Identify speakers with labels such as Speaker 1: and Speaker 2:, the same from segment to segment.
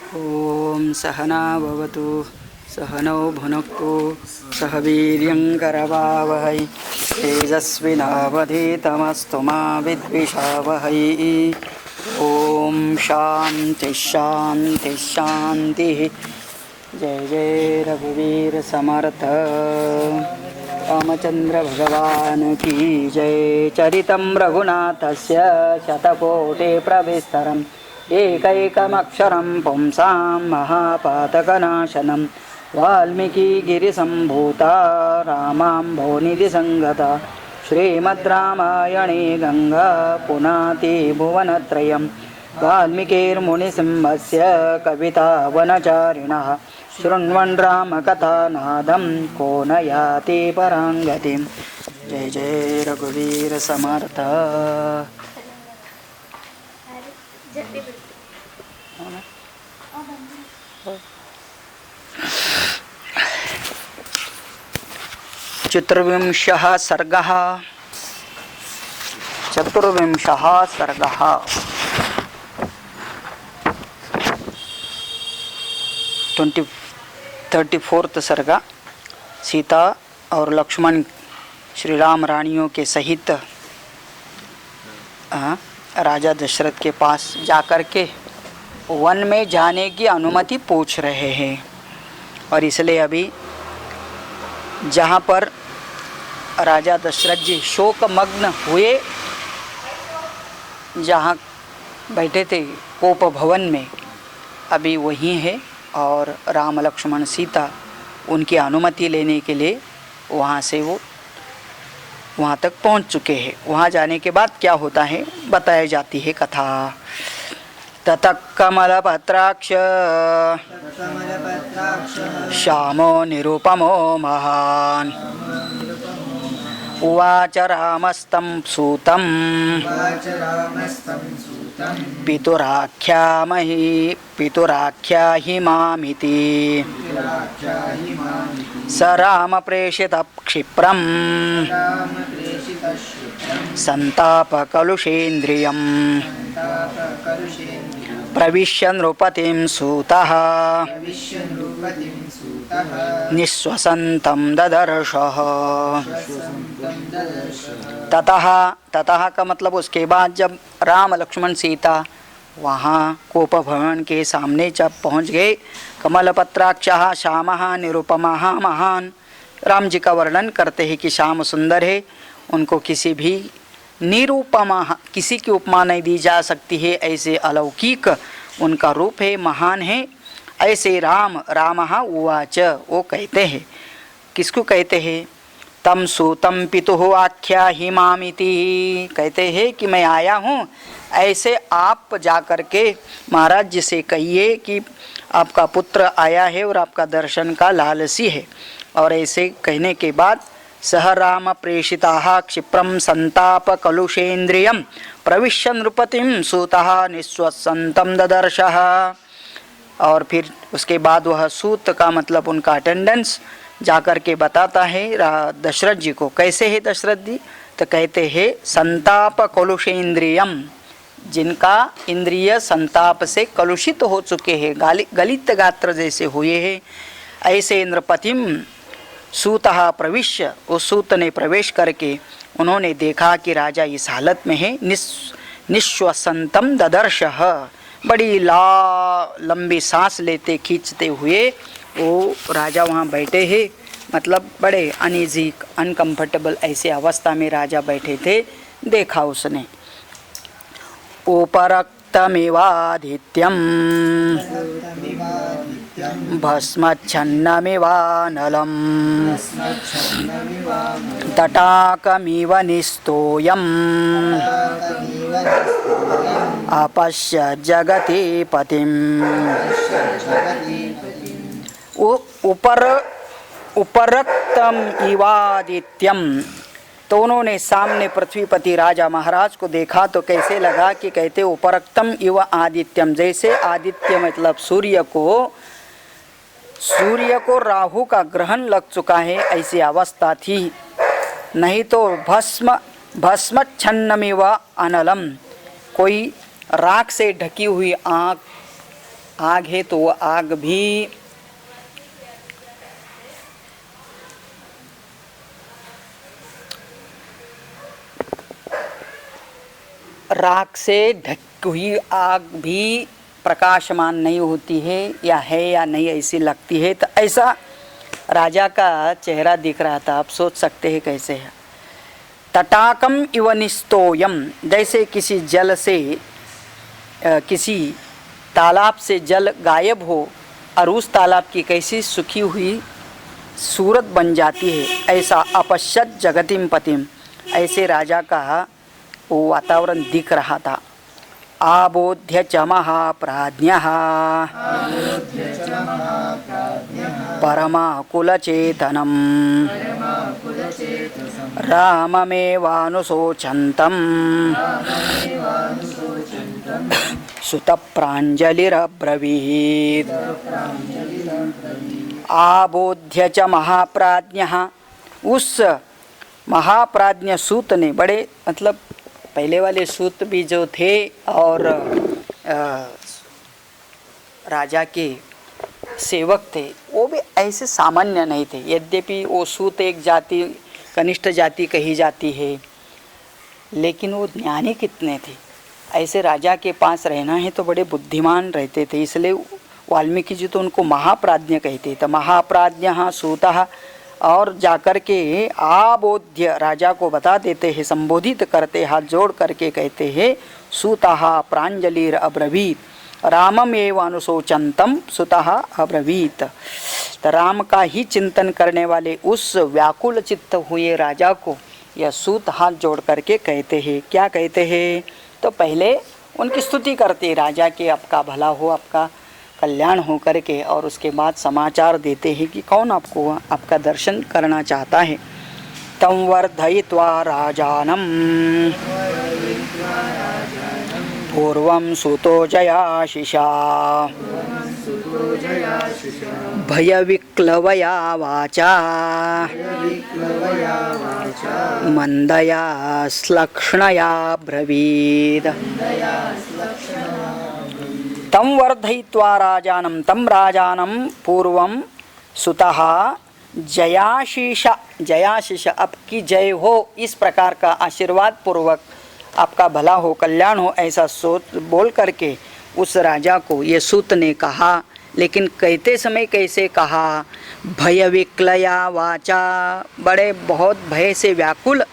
Speaker 1: ओम सहना भवतु सहनौ भुनक्तु सह वीर्यङ्करवावहै तेजस्विनावधीतमस्तु मा विद्विषावहै। ओम शांति शांति शांति। जय जय रघुवीर समर्थ रामचंद्र भगवान की जय। चरितं रघुनाथस्य शतकोटि प्रविस्तरम् एकैकमक्षरं पुंसां महापातकनाशनं वाल्मीकिगिरिसम्भूता रामाम्भोनिधिसंगता श्रीमद् रामायणे गंगा पुनाति भुवनत्रयं वाल्मीकिर्मुनिसिंहस्य कवितावनचारिणः शृण्वन् रामकथानादं को न याति परां गतिं। जय जय रघुवीर समर्थ। चतुर्विंशः सर्गः। चतुर्विंशः सर्गः। 34th सर्ग। सीता और लक्ष्मण श्री राम रानियों के सहित राजा दशरथ के पास जाकर के वन में जाने की अनुमति पूछ रहे हैं। और इसलिए अभी जहाँ पर राजा दशरथ जी शोकमग्न हुए, जहाँ बैठे थे कोप भवन में, अभी वही है। और राम लक्ष्मण सीता उनकी अनुमति लेने के लिए वहाँ से वो वहाँ तक पहुँच चुके हैं। वहाँ जाने के बाद क्या होता है बताई जाती है कथा। ततः कमलपत्राक्ष श्यामो निरुपमो महान् उवाच रामस्तं सूतं पितुराख्याहि मामिति। स राम प्रेषितः क्षिप्रं संतापकलुषेन्द्रियं प्रविश्य नृपतिं सूतः निःश्वसन्तं ददर्शः। ततः का मतलब उसके बाद जब राम लक्ष्मण सीता वहाँ कोप भवन के सामने जब पहुँच गए, कमलपत्राक्षः श्यामः निरुपमः महान्। राम जी का वर्णन करते हैं कि श्याम सुंदर है, उनको किसी भी निरूपमा किसी की उपमा नहीं दी जा सकती है, ऐसे अलौकिक उनका रूप है, महान है। ऐसे रामः उवाच, वो कहते हैं, किसको कहते हैं? तम सूतम पितुः आख्याहि मामिति। कहते हैं कि मैं आया हूँ, ऐसे आप जाकर के महाराज जी से कहिए कि आपका पुत्र आया है और आपका दर्शन का लालसी है। और ऐसे कहने के बाद सह राम प्रेषिताः क्षिप्रं संताप कलुषेन्द्रियं प्रविश्य नृपतिं सूतः निःश्वसन्तं ददर्शः। और फिर उसके बाद वह सूत का मतलब उनका अटेंडेंस जाकर के बताता है दशरथ जी को। कैसे है दशरथ जी? तो कहते हैं संताप कलुषेन्द्रियम, जिनका इंद्रिय संताप से कलुषित हो चुके हैं, गलित गात्र जैसे हुए हैं, ऐसे नृपतिम सूतः प्रविश्य, उस सूत ने प्रवेश करके उन्होंने देखा कि राजा इस हालत में है। निःश्वसन्तं ददर्शः, बड़ी लंबी सांस लेते खींचते हुए वो राजा वहाँ बैठे हैं, मतलब बड़े अनईजी अनकंफर्टेबल ऐसे अवस्था में राजा बैठे थे। देखा उसने। उपरक्तमिवादित्यं भस्मच्छन्नमिवानलं तटाकमिव निस्तोयम् अपश्य जगति पतिम्। उपरक्तम इवादित्यम, तो उन्होंने सामने पृथ्वीपति राजा महाराज को देखा तो कैसे लगा कि कहते उपरक्तम इव आदित्यम, जैसे आदित्य मतलब सूर्य को राहु का ग्रहण लग चुका है ऐसी अवस्था थी। नहीं तो भस्मच्छन्नमिव अनलम, कोई राख से ढकी हुई आँख आग है तो वो आग भी राख से ढकी हुई आग भी प्रकाशमान नहीं होती है या नहीं ऐसी लगती है। तो ऐसा राजा का चेहरा दिख रहा था। आप सोच सकते हैं कैसे है। तटाकम इव निस्तोयम, जैसे किसी जल से किसी तालाब से जल गायब हो और उस तालाब की कैसी सूखी हुई सूरत बन जाती है, ऐसा अपश्यत जगतिम पतिम, ऐसे राजा का वो वातावरण दिख रहा था। आबोध्य च महाप्राज्ञः परमाकुलचेतनं राममेवानुशोचन्तम् सुतप्राञ्जलिरब्रवीत्। आबोध्य च महाप्राज्ञः, उस महाप्राज्ञ सूत ने, बड़े मतलब पहले वाले सूत भी जो थे और राजा के सेवक थे वो भी ऐसे सामान्य नहीं थे। यद्यपि वो सूत एक जाति, कनिष्ठ जाति कही जाती है, लेकिन वो ज्ञानी कितने थे। ऐसे राजा के पास रहना है तो बड़े बुद्धिमान रहते थे, इसलिए वाल्मीकि जी तो उनको महाप्राज्ञ कहते। तो महाप्राज्ञः सूतः, और जाकर के आबोध्य राजा को बता देते हैं, संबोधित करते, हाथ जोड़ करके कहते हैं, सूतः प्रांजलिर अब्रवीत राममेव अनुशोचंतम सुतः अब्रवीत। तो राम का ही चिंतन करने वाले उस व्याकुल चित्त हुए राजा को यह सूत हाथ जोड़ करके कहते हैं। क्या कहते हैं? तो पहले उनकी स्तुति करते, राजा के आपका भला हो, आपका कल्याण हो करके, और उसके बाद समाचार देते हैं कि कौन आपको आपका दर्शन करना चाहता है। तं वर्धयित्वा राजानं पूर्वं सुतो जयाशिषा भयविक्लवया वाचा मंदया श्लक्ष्णया ब्रवीद। तम वर्धयित्वा राजानं, तम राजानं पूर्वं सुतः जयाशीष, जयाशीष आपकी जय हो, इस प्रकार का आशीर्वाद पूर्वक आपका भला हो, कल्याण हो, ऐसा सोच बोल करके उस राजा को ये सूत ने कहा। लेकिन कहते समय कैसे कहा? भय विक्लया वाचा, बड़े बहुत भय से व्याकुल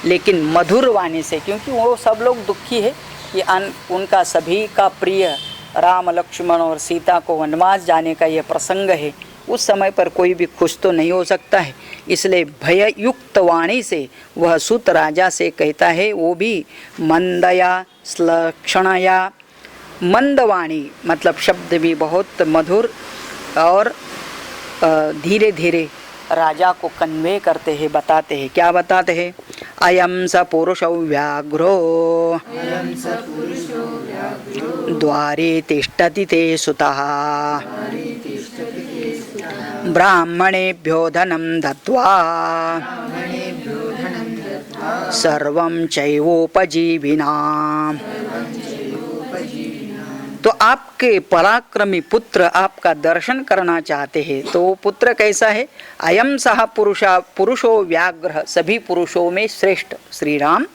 Speaker 1: लेकिन मधुर वाणी से, क्योंकि वो सब लोग दुखी है। ये उनका सभी का प्रिय राम लक्ष्मण और सीता को वनवास जाने का ये प्रसंग है। उस समय पर कोई भी खुश तो नहीं हो सकता है, इसलिए भययुक्त वाणी से वह सूत राजा से कहता है, वो भी मंदया श्लक्षणया, मंदवाणी मतलब शब्द भी बहुत मधुर और धीरे धीरे राजा को कन्वे करते हैं, बताते हैं। क्या बताते हैं? अयं स पुरुषो व्याघ्रो द्वारे तिष्ठति ते सुतः ब्राह्मणेभ्यो धनं दत्त्वा सर्वं चैवोपजीविनाम्। तो आपके पराक्रमी पुत्र आपका दर्शन करना चाहते हैं। तो वो पुत्र कैसा है? अयम सह पुरुषो व्याघ्र, सभी पुरुषों में श्रेष्ठ श्री राम।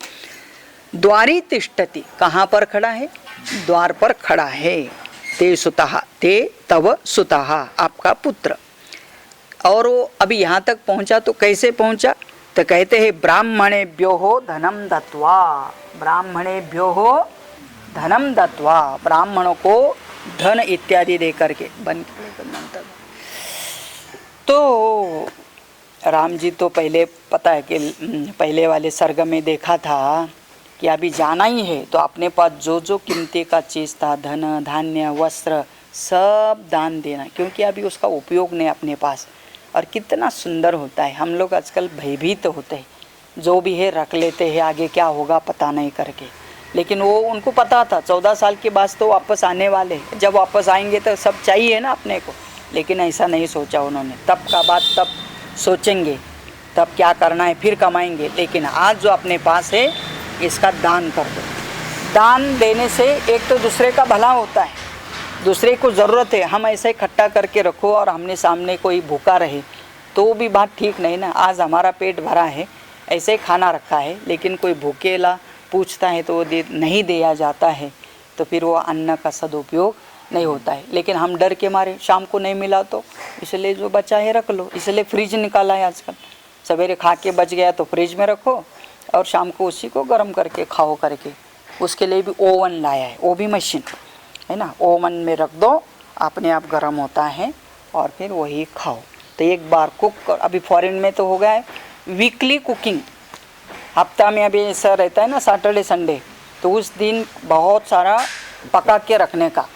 Speaker 1: द्वारी तिष्ठति, कहाँ पर खड़ा है? द्वार पर खड़ा है। ते सुतः, ते तव सुतः, आपका पुत्र। और वो अभी यहाँ तक पहुँचा तो कैसे पहुँचा? तो कहते हैं ब्राह्मणेभ्यो हो धनम दत्वा, ब्राह्मणेभ्यो हो धनम दत्वा, ब्राह्मणों को धन इत्यादि दे करके बन। तो राम जी तो पहले पता है कि पहले वाले सर्ग में देखा था कि अभी जाना ही है, तो अपने पास जो जो कीमती का चीज़ था, धन धान्य वस्त्र सब दान देना, क्योंकि अभी उसका उपयोग नहीं अपने पास। और कितना सुंदर होता है, हम लोग आजकल भयभीत होते हैं, जो भी है रख लेते हैं, आगे क्या होगा पता नहीं करके। लेकिन वो उनको पता था 14 साल के बाद तो वापस आने वाले, जब वापस आएंगे तो सब चाहिए ना अपने को। लेकिन ऐसा नहीं सोचा उन्होंने, तब का बात तब सोचेंगे, तब क्या करना है फिर कमाएंगे। लेकिन आज जो अपने पास है इसका दान कर दो। दान देने से एक तो दूसरे का भला होता है, दूसरे को ज़रूरत है, हम ऐसे इकट्ठा करके रखो और हमने सामने कोई भूखा रहे तो भी बात ठीक नहीं ना। आज हमारा पेट भरा है, ऐसे खाना रखा है, लेकिन कोई भूखेला पूछता है तो वो नहीं दिया जाता है, तो फिर वो अन्न का सदुपयोग नहीं होता है। लेकिन हम डर के मारे शाम को नहीं मिला तो इसलिए जो बचा है रख लो, इसलिए फ्रिज निकाला है आजकल। सवेरे खा के बच गया तो फ्रिज में रखो और शाम को उसी को गर्म करके खाओ करके। उसके लिए भी ओवन लाया है, वो भी मशीन है ना, ओवन में रख दो, अपने आप गर्म होता है और फिर वही खाओ। तो एक बार कुक कर, अभी फॉरेन में तो हो गया है वीकली कुकिंग, हफ्ता में अभी ऐसा रहता है ना सैटरडे संडे, तो उस दिन बहुत सारा पका के रखने का,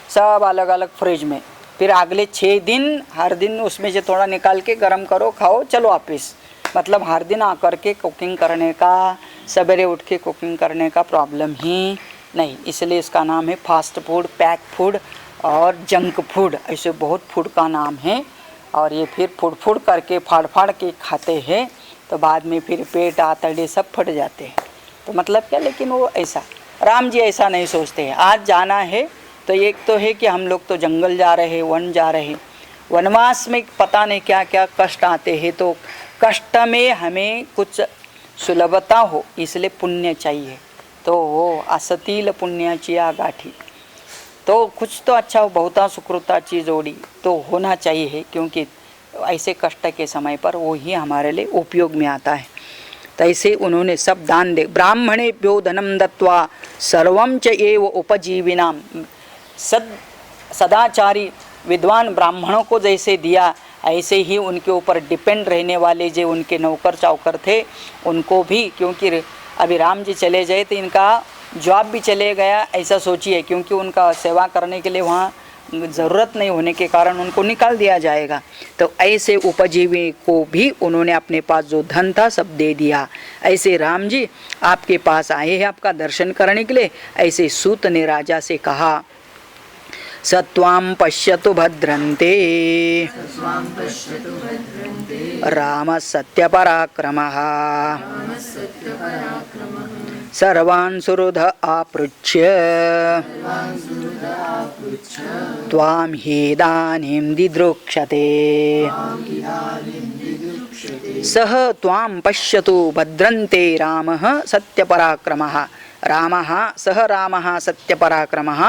Speaker 1: सब अलग अलग फ्रिज में, फिर अगले 6 दिन हर दिन उसमें से थोड़ा निकाल के गर्म करो खाओ चलो वापस। मतलब हर दिन आकर के कुकिंग करने का, सवेरे उठ के कुकिंग करने का प्रॉब्लम ही नहीं। इसलिए इसका नाम है फास्ट फूड, पैक फूड और जंक फूड, ऐसे बहुत फूड का नाम है। और ये फिर फुड़ करके फाड़ के खाते हैं तो बाद में फिर पेट आंतड़े सब फट जाते हैं। तो मतलब क्या, लेकिन वो ऐसा राम जी ऐसा नहीं सोचते हैं। आज जाना है तो एक तो है कि हम लोग तो जंगल जा रहे हैं, वन जा रहे हैं, वनवास में पता नहीं क्या क्या कष्ट आते हैं, तो कष्ट में हमें कुछ सुलभता हो इसलिए पुण्य चाहिए। तो वो असतील पुण्याची गाठी, तो कुछ तो अच्छा हो, बहुता सुकृताची जोड़ी तो होना चाहिए, क्योंकि ऐसे कष्ट के समय पर वो ही हमारे लिए उपयोग में आता है। तो ऐसे उन्होंने सब दान दे। ब्राह्मणेभ्यो धनम दत्वा सर्वं च एव उपजीविनाम, सदाचारी विद्वान ब्राह्मणों को जैसे दिया ऐसे ही उनके ऊपर डिपेंड रहने वाले जो उनके नौकर चाकर थे उनको भी, क्योंकि अभी राम जी चले गए तो इनका जॉब भी चले गया ऐसा सोचिए, क्योंकि उनका सेवा करने के लिए वहाँ ज़रूरत नहीं होने के कारण उनको निकाल दिया जाएगा। तो ऐसे उपजीवी को भी उन्होंने अपने पास जो धन था सब दे दिया। ऐसे राम जी आपके पास आए हैं आपका दर्शन करने के लिए। ऐसे सूत ने राजा से कहा, सत्वां पश्यतु भद्रन्ते राम सत्यपराक्रमः सर्वान् सुहृद आपृच्छ्य त्वां हीदानीं दिदृक्षते सह त्वां पश्यतु भद्रन्ते रामः सत्यपराक्रमः रामः सह रामः सत्यपराक्रमः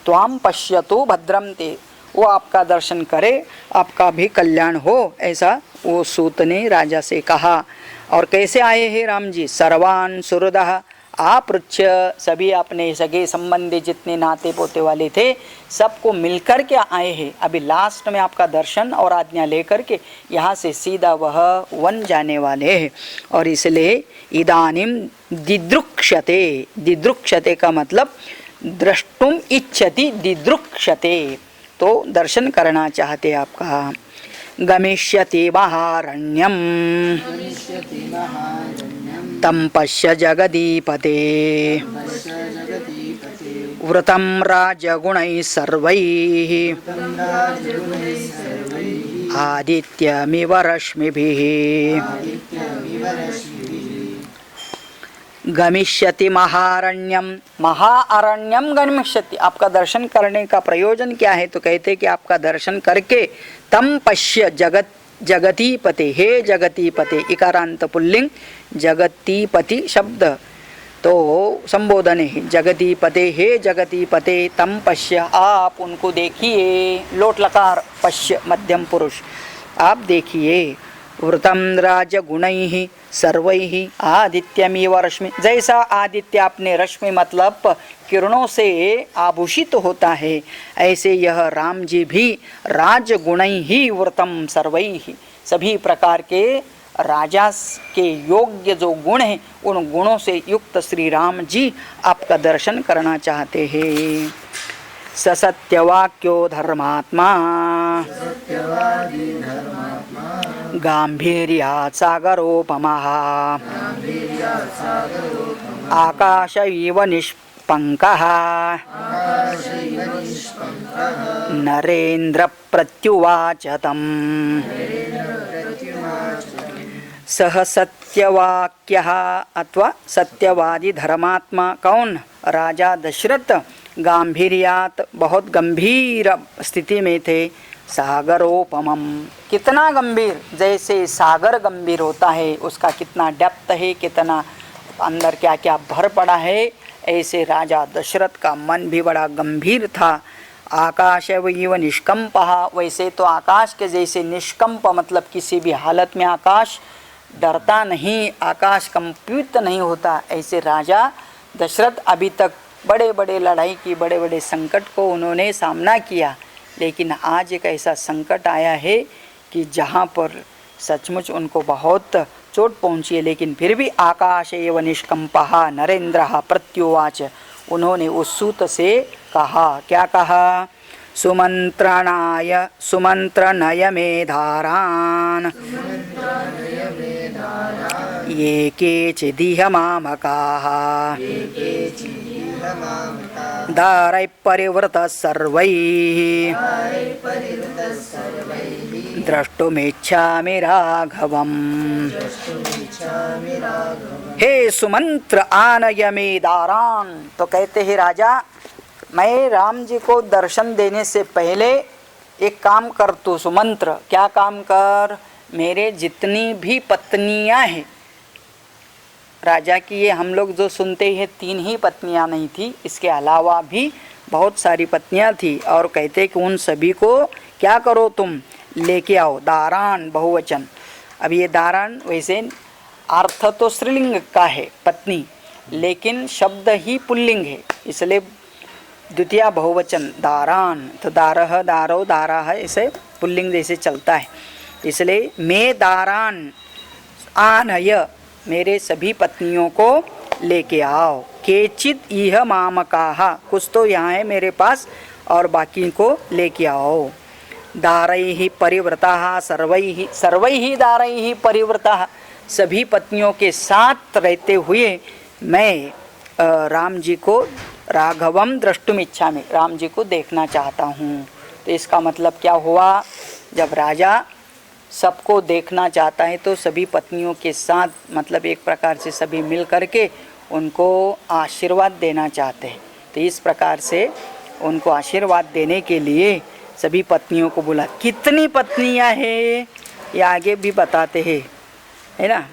Speaker 1: त्वां पश्यतु भद्रन्ते, वो आपका दर्शन करे आपका भी कल्याण हो, ऐसा वो सूत ने राजा से कहा। और कैसे आए हैं राम जी, सर्वान् सुहृदः आपृच्छ, सभी अपने सगे संबंधी जितने नाते पोते वाले थे सबको मिलकर के आए हैं। अभी लास्ट में आपका दर्शन और आज्ञा लेकर के यहाँ से सीधा वह वन जाने वाले हैं। और इसलिए इदानीम दिदृक्षते, दिदृक्षते का मतलब द्रष्टुम इच्छति, दिदृक्षते तो दर्शन करना चाहते आपका। गमिष्यति महारण्यम तम पश्य जगदीपते व्रतं राजगुणैः सर्वैः आदित्यमिव रश्मिभिः। गमिष्यति महारण्यम, महाअरण्यम गमिष्यति, आपका दर्शन करने का प्रयोजन क्या है, तो कहते कि आपका दर्शन करके तम पश्य जगत जगतीपते, हे जगतीपते, इकारांत पुल्लिंग जगतीपति शब्द तो संबोधन है। जगतीपते, हे जगतीपते, तम पश्य, आप उनको देखिए, लोट लकार पश्य मध्यम पुरुष, आप देखिए। वृतम राजगुणैः सर्वैः आदित्यमिव रश्मि, जैसा आदित्य अपने रश्मि मतलब किरणों से आभूषित होता है, ऐसे यह राम जी भी राजगुणैः वृतम सर्वैः, सभी प्रकार के राजा के योग्य जो गुण हैं उन गुणों से युक्त श्री राम जी आपका दर्शन करना चाहते हैं। ससत्यवाक्यो धर्मात्मा गांभीर्यात् सागरोपमः आकाश इव निष्पङ्कः नरेन्द्र प्रत्युवाच तम्। सह सत्यवाक्यः अथवा सत्यवादी धर्मात्मा कौन, राजा दशरथ गांभीर्यात बहुत गंभीर स्थिति में थे। सागरोपमम कितना गंभीर, जैसे सागर गंभीर होता है, उसका कितना डेप्थ है, कितना अंदर क्या क्या भर पड़ा है, ऐसे राजा दशरथ का मन भी बड़ा गंभीर था। आकाश वैव निष्कंप, वैसे तो आकाश के जैसे निष्कंप, मतलब किसी भी हालत में आकाश डरता नहीं, आकाश कंपित नहीं होता, ऐसे राजा दशरथ अभी तक बड़े बड़े लड़ाई की, बड़े बड़े संकट को उन्होंने सामना किया, लेकिन आज एक ऐसा संकट आया है कि जहाँ पर सचमुच उनको बहुत चोट पहुँची है, लेकिन फिर भी आकाश एव निष्कंपः नरेंद्रः प्रत्युवाच, उन्होंने उस सूत से कहा, क्या कहा, सुमंत्रनय मेधारान् ये केचिदिह मामकाः दारैः परिवृतः सर्वैः द्रष्टुमिच्छामि राघवम्। हे सुमंत्र आनय मे दारान, तो कहते हैं राजा, मैं राम जी को दर्शन देने से पहले एक काम कर तू सुमंत्र। क्या काम कर, मेरे जितनी भी पत्नियां हैं राजा की, ये हम लोग जो सुनते हैं 3 ही पत्नियां नहीं थी, इसके अलावा भी बहुत सारी पत्नियां थी, और कहते कि उन सभी को क्या करो तुम, लेके आओ। दारान बहुवचन, अब ये दारान वैसे अर्थ तो स्त्रीलिंग का है पत्नी, लेकिन शब्द ही पुल्लिंग है, इसलिए द्वितीय बहुवचन दारान, तो दारह दारो दारा है, इसे पुल्लिंग जैसे चलता है, इसलिए मैं दारान आनय, मेरे सभी पत्नियों को लेके आओ। केचित इह मामकाः, कुछ तो यहाँ है मेरे पास, और बाकी को लेके आओ। दारैः परिवृताः सर्वैः दारैः परिवृताः, सभी पत्नियों के साथ रहते हुए मैं राम जी को राघवम द्रष्टुम इच्छामि, राम जी को देखना चाहता हूँ। तो इसका मतलब क्या हुआ, जब राजा सबको देखना चाहता है तो सभी पत्नियों के साथ, मतलब एक प्रकार से सभी मिल करके उनको आशीर्वाद देना चाहते हैं। तो इस प्रकार से उनको आशीर्वाद देने के लिए सभी पत्नियों को बुला। कितनी पत्नियां हैं ये आगे भी बताते हैं, है ना।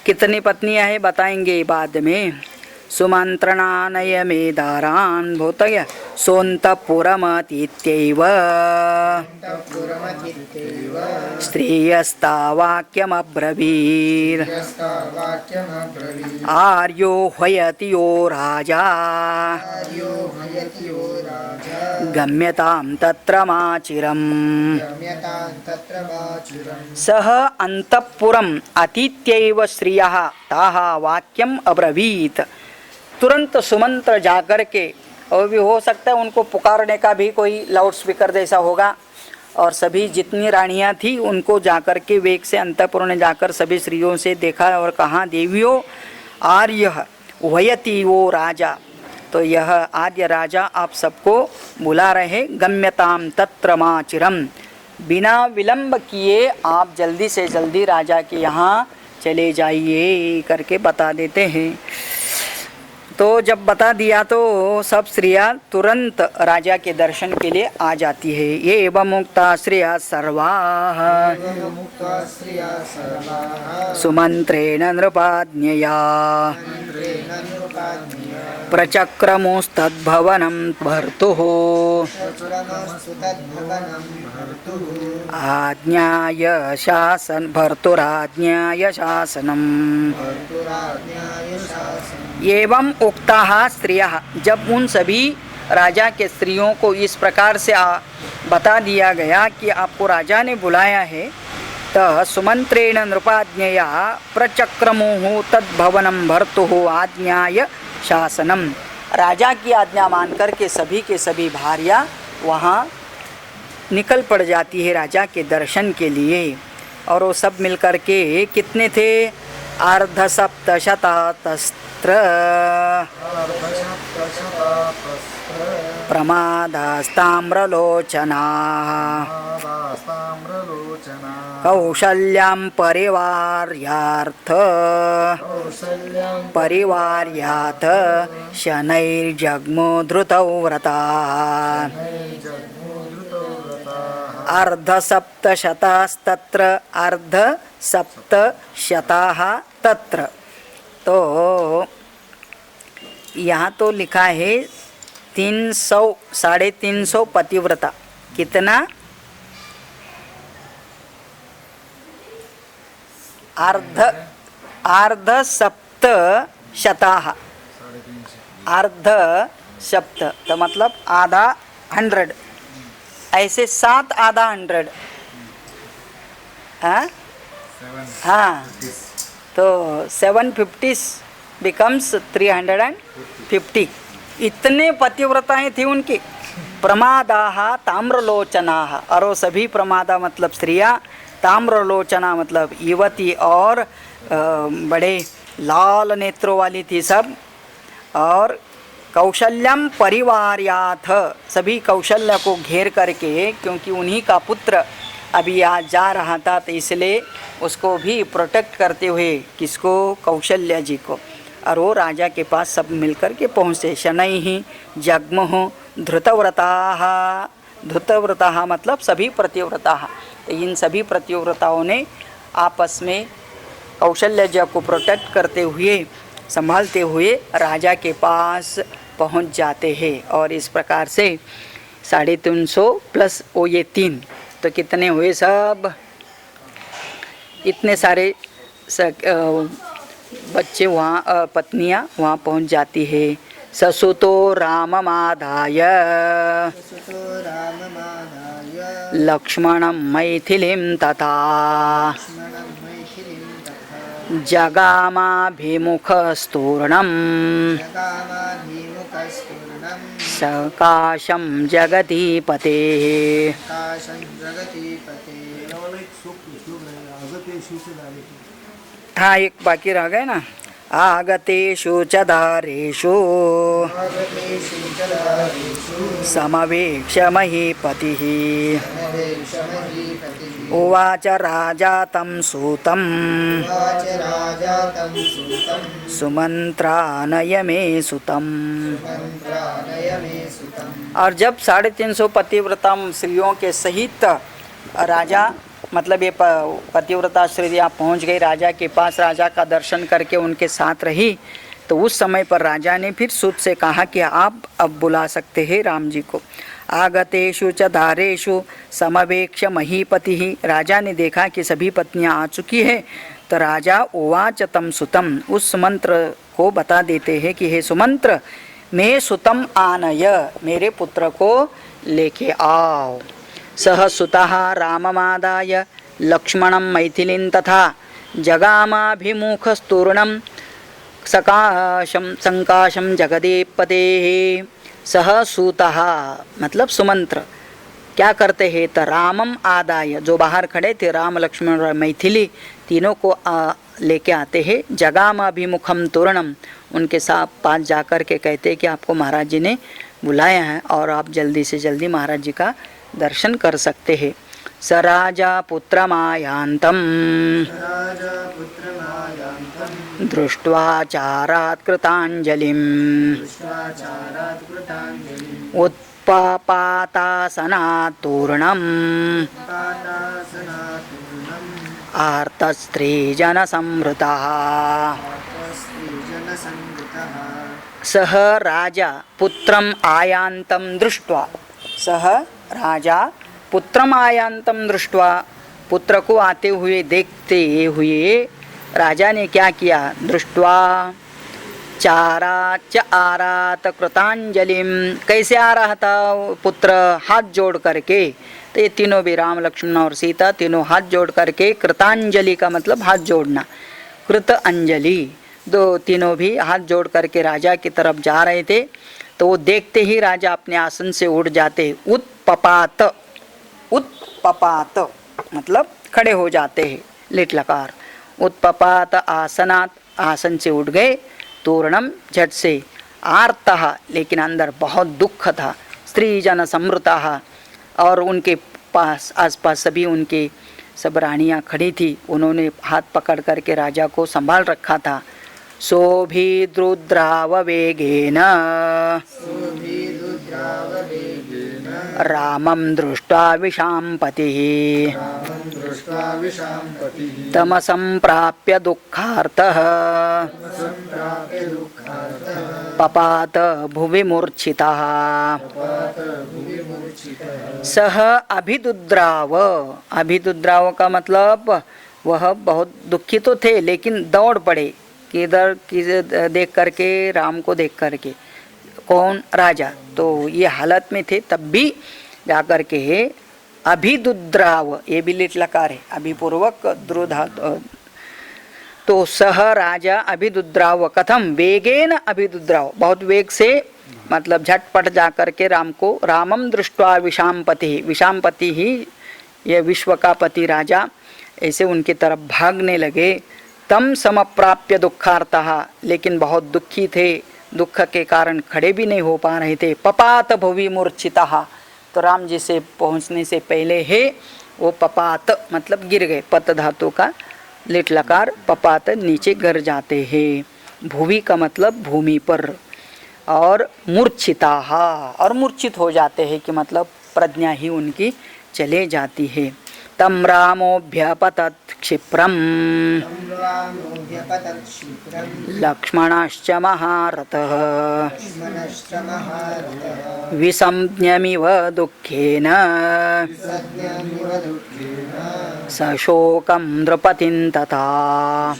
Speaker 1: कितनी पत्नियां हैं बताएंगे बाद में। सुमंत्रणानय मे दारान् भूतय सोऽन्तःपुरमतीत्यैव स्त्रियस्तावाक्यमब्रवीत् आर्यो ह्वयति यो राजा गम्यतां तत्र माचिरम्। सः अन्तःपुरम् अतीत्यैव स्त्रियः ताः वाक्यम् अब्रवीत्। तुरंत सुमंत्र जाकर के, और भी हो सकता है उनको पुकारने का भी कोई लाउड स्पीकर जैसा होगा, और सभी जितनी रानियां थी उनको जाकर के वेग से अंतःपुर ने जाकर सभी स्त्रियों से देखा और कहा, देवियों आर्य वयति वो राजा, तो यह आर्य राजा आप सबको बुला रहे। गम्यताम तत्र माचिरम, बिना विलंब किए आप जल्दी से जल्दी राजा के यहाँ चले जाइए करके बता देते हैं। तो जब बता दिया तो सब स्त्रियां तुरंत राजा के दर्शन के लिए आ जाती है। ये एवं मुक्ता स्त्रिया सर्वाः सुमंत्रेण नृपाज्ञया प्रचक्रमुस्तद्भवनं भर्तुः आज्ञाय शासन भर्तुराज्ञाय शासनम्। एवं उक्ताः स्त्रियः, जब उन सभी राजा के स्त्रियों को इस प्रकार से बता दिया गया कि आपको राजा ने बुलाया है, त सुमंत्रेण नृपाज्ञया प्रचक्रमुः तद्भवनं भर्तुः आज्ञाय शासनम। राजा की आज्ञा मानकर के सभी भार्या वहाँ निकल पड़ जाती है राजा के दर्शन के लिए। और वो सब मिलकर के कितने थे, अर्धसप्तशतातस्त्र प्रमादास्ताम्रलोचना कौशल्यां परिवार्याथ शनैर्जग्मो धृतौ व्रताः अर्धसप्तशतास्तत्र अर्धसप्तशताः तत्र। तो यहाँ तो लिखा है 300 350 पतिव्रता। कितना? अर्धसप्तशताः। अर्धसप्त तो मतलब आधा 100, ऐसे 7 आधा 100। हाँ तो 750 बिकम्स 350। इतने पतिव्रताएं थी उनकी। प्रमादाः ताम्रलोचनाः, और वो सभी प्रमादा मतलब स्त्रियाँ, ताम्रलोचना मतलब युवती और बड़े लाल नेत्रों वाली थी सब। और कौशल्यम परिवार्याथ, सभी कौशल्य को घेर करके, क्योंकि उन्हीं का पुत्र अभी आज जा रहा था तो इसलिए उसको भी प्रोटेक्ट करते हुए, किसको? कौशल्य जी को। और वो राजा के पास सब मिलकर के पहुँचे। शनैः जग्मुः धृतव्रताः। धृतव्रताः मतलब सभी प्रतिव्रताः। तो इन सभी प्रतिव्रताओं ने आपस में कौशल्य जी को प्रोटेक्ट करते हुए, संभालते हुए राजा के पास पहुंच जाते हैं। और इस प्रकार से 350 प्लस वो ये 3, तो कितने हुए सब? इतने सारे बच्चे वहाँ, पत्नियाँ वहाँ पहुँच जाती है। ससुतो राममादाय लक्ष्मणं मैथिलीं तथा जगामाभिमुखस्तूर्णं सकाशं जगतीपतेः। हाँ, एक बाकी रह गए ना। आगतेषु च दारेषु समवेक्ष्य महीपतिः उवाच राजा तं सूतं सुमन्त्रानय मे सुतम्। और जब 350 पतिव्रता स्त्रियों के सहित राजा, मतलब ये पतिव्रता स्त्रियाँ पहुँच गई राजा के पास, राजा का दर्शन करके उनके साथ रही, तो उस समय पर राजा ने फिर सूत से कहा कि आप अब बुला सकते हैं राम जी को। आगतेषु च दारेषु समवेक्ष्य महीपतिः। राजा ने देखा कि सभी पत्नियां आ चुकी है, तो राजा उवाच तं सुतम, उस सुमंत्र को बता देते हैं कि हे सुमंत्र, मैं सुतम आनय, मेरे पुत्र को लेके आओ। सह सुतः राममादाय लक्ष्मणं मैथिलीं तथा जगामाभिमुखस्तूर्णं सकाशं संकाशं जगदीपतेः। सह सूतः मतलब सुमंत्र क्या करते हैं? तो रामम आदाय, जो बाहर खड़े थे राम लक्ष्मण और मैथिली तीनों को लेके आते हैं। जगामाभिमुखम तूर्णम, उनके साथ पास जाकर के कहते हैं कि आपको महाराज जी ने बुलाया है और आप जल्दी से जल्दी महाराज जी का दर्शन कर सकते हैं। स राजा पुत्रमायान्तं दृष्ट्वा चारात् कृताञ्जलिम् उत्पापातासनात् तूर्णम् आर्तस्त्रीजनसंवृतः। सह राजा पुत्रम आयान्तं दृष्ट्वा, सह राजा पुत्रम आयान्तं दृष्ट्वा, पुत्र को आते हुए देखते हुए राजा ने क्या किया? दृष्ट्वा चाराच आरात कृतांजलिम, कैसे आ रहा था पुत्र? हाथ जोड़ करके। तो ये तीनों भी राम लक्ष्मण और सीता तीनों हाथ जोड़ करके, कृतांजलि का मतलब हाथ जोड़ना, कृत अंजलि, दो तीनों भी हाथ जोड़ करके राजा की तरफ जा रहे थे। तो वो देखते ही राजा अपने आसन से उठ जाते। उत्पपात, उत्पपात मतलब खड़े हो जाते हैं, लिट लकार। उत्पपात आसनात, आसन से उठ गए। तूर्णम झट से। आर्तः लेकिन अंदर बहुत दुख था। स्त्री जन समृतः, और उनके पास आसपास सभी उनके सब रानियां खड़ी थी, उन्होंने हाथ पकड़ करके राजा को संभाल रखा था। सोऽभिद्रुद्राववेगेन रामं दृष्ट्वा विशाम्पतिः तमसंप्राप्य दुःखार्तः पपात भुवि मूर्छितः। सह अभिदुद्राव, अभिदुद्राव का मतलब वह बहुत दुखी तो थे लेकिन दौड़ पड़े किधर किधर देख करके, राम को देख करके। कौन? राजा। तो ये हालत में थे तब भी जाकर के अभिदुद्राव, ये भी लिट लकार है, अभिपूर्वक द्रुधा। तो सह राजा अभिदुद्राव, कथम? वेगेन अभिदुद्राव, बहुत वेग से मतलब झटपट जाकर के राम को, रामम दृष्ट्वा विशाम्पति, विशाम्पति ही ये विश्व का पति राजा, ऐसे उनकी तरफ भागने लगे। तम समप्राप्य दुःखार्तः, लेकिन बहुत दुखी थे, दुख के कारण खड़े भी नहीं हो पा रहे थे। पपात भुवि मूर्छितः, तो राम जी से पहुँचने से पहले है वो पपात मतलब गिर गए, पत धातु का लिट लकार, पपात नीचे गिर जाते हैं। भुवि का मतलब भूमि पर, और मूर्छिता, और मूर्छित हो जाते हैं कि मतलब प्रज्ञा ही उनकी चले जाती है। तम रामोऽभ्यपतत् क्षिप्रम लक्ष्मणश्च महारथः विसंज्ञमिव दुःखेन सशोकं नृपतिं तथा।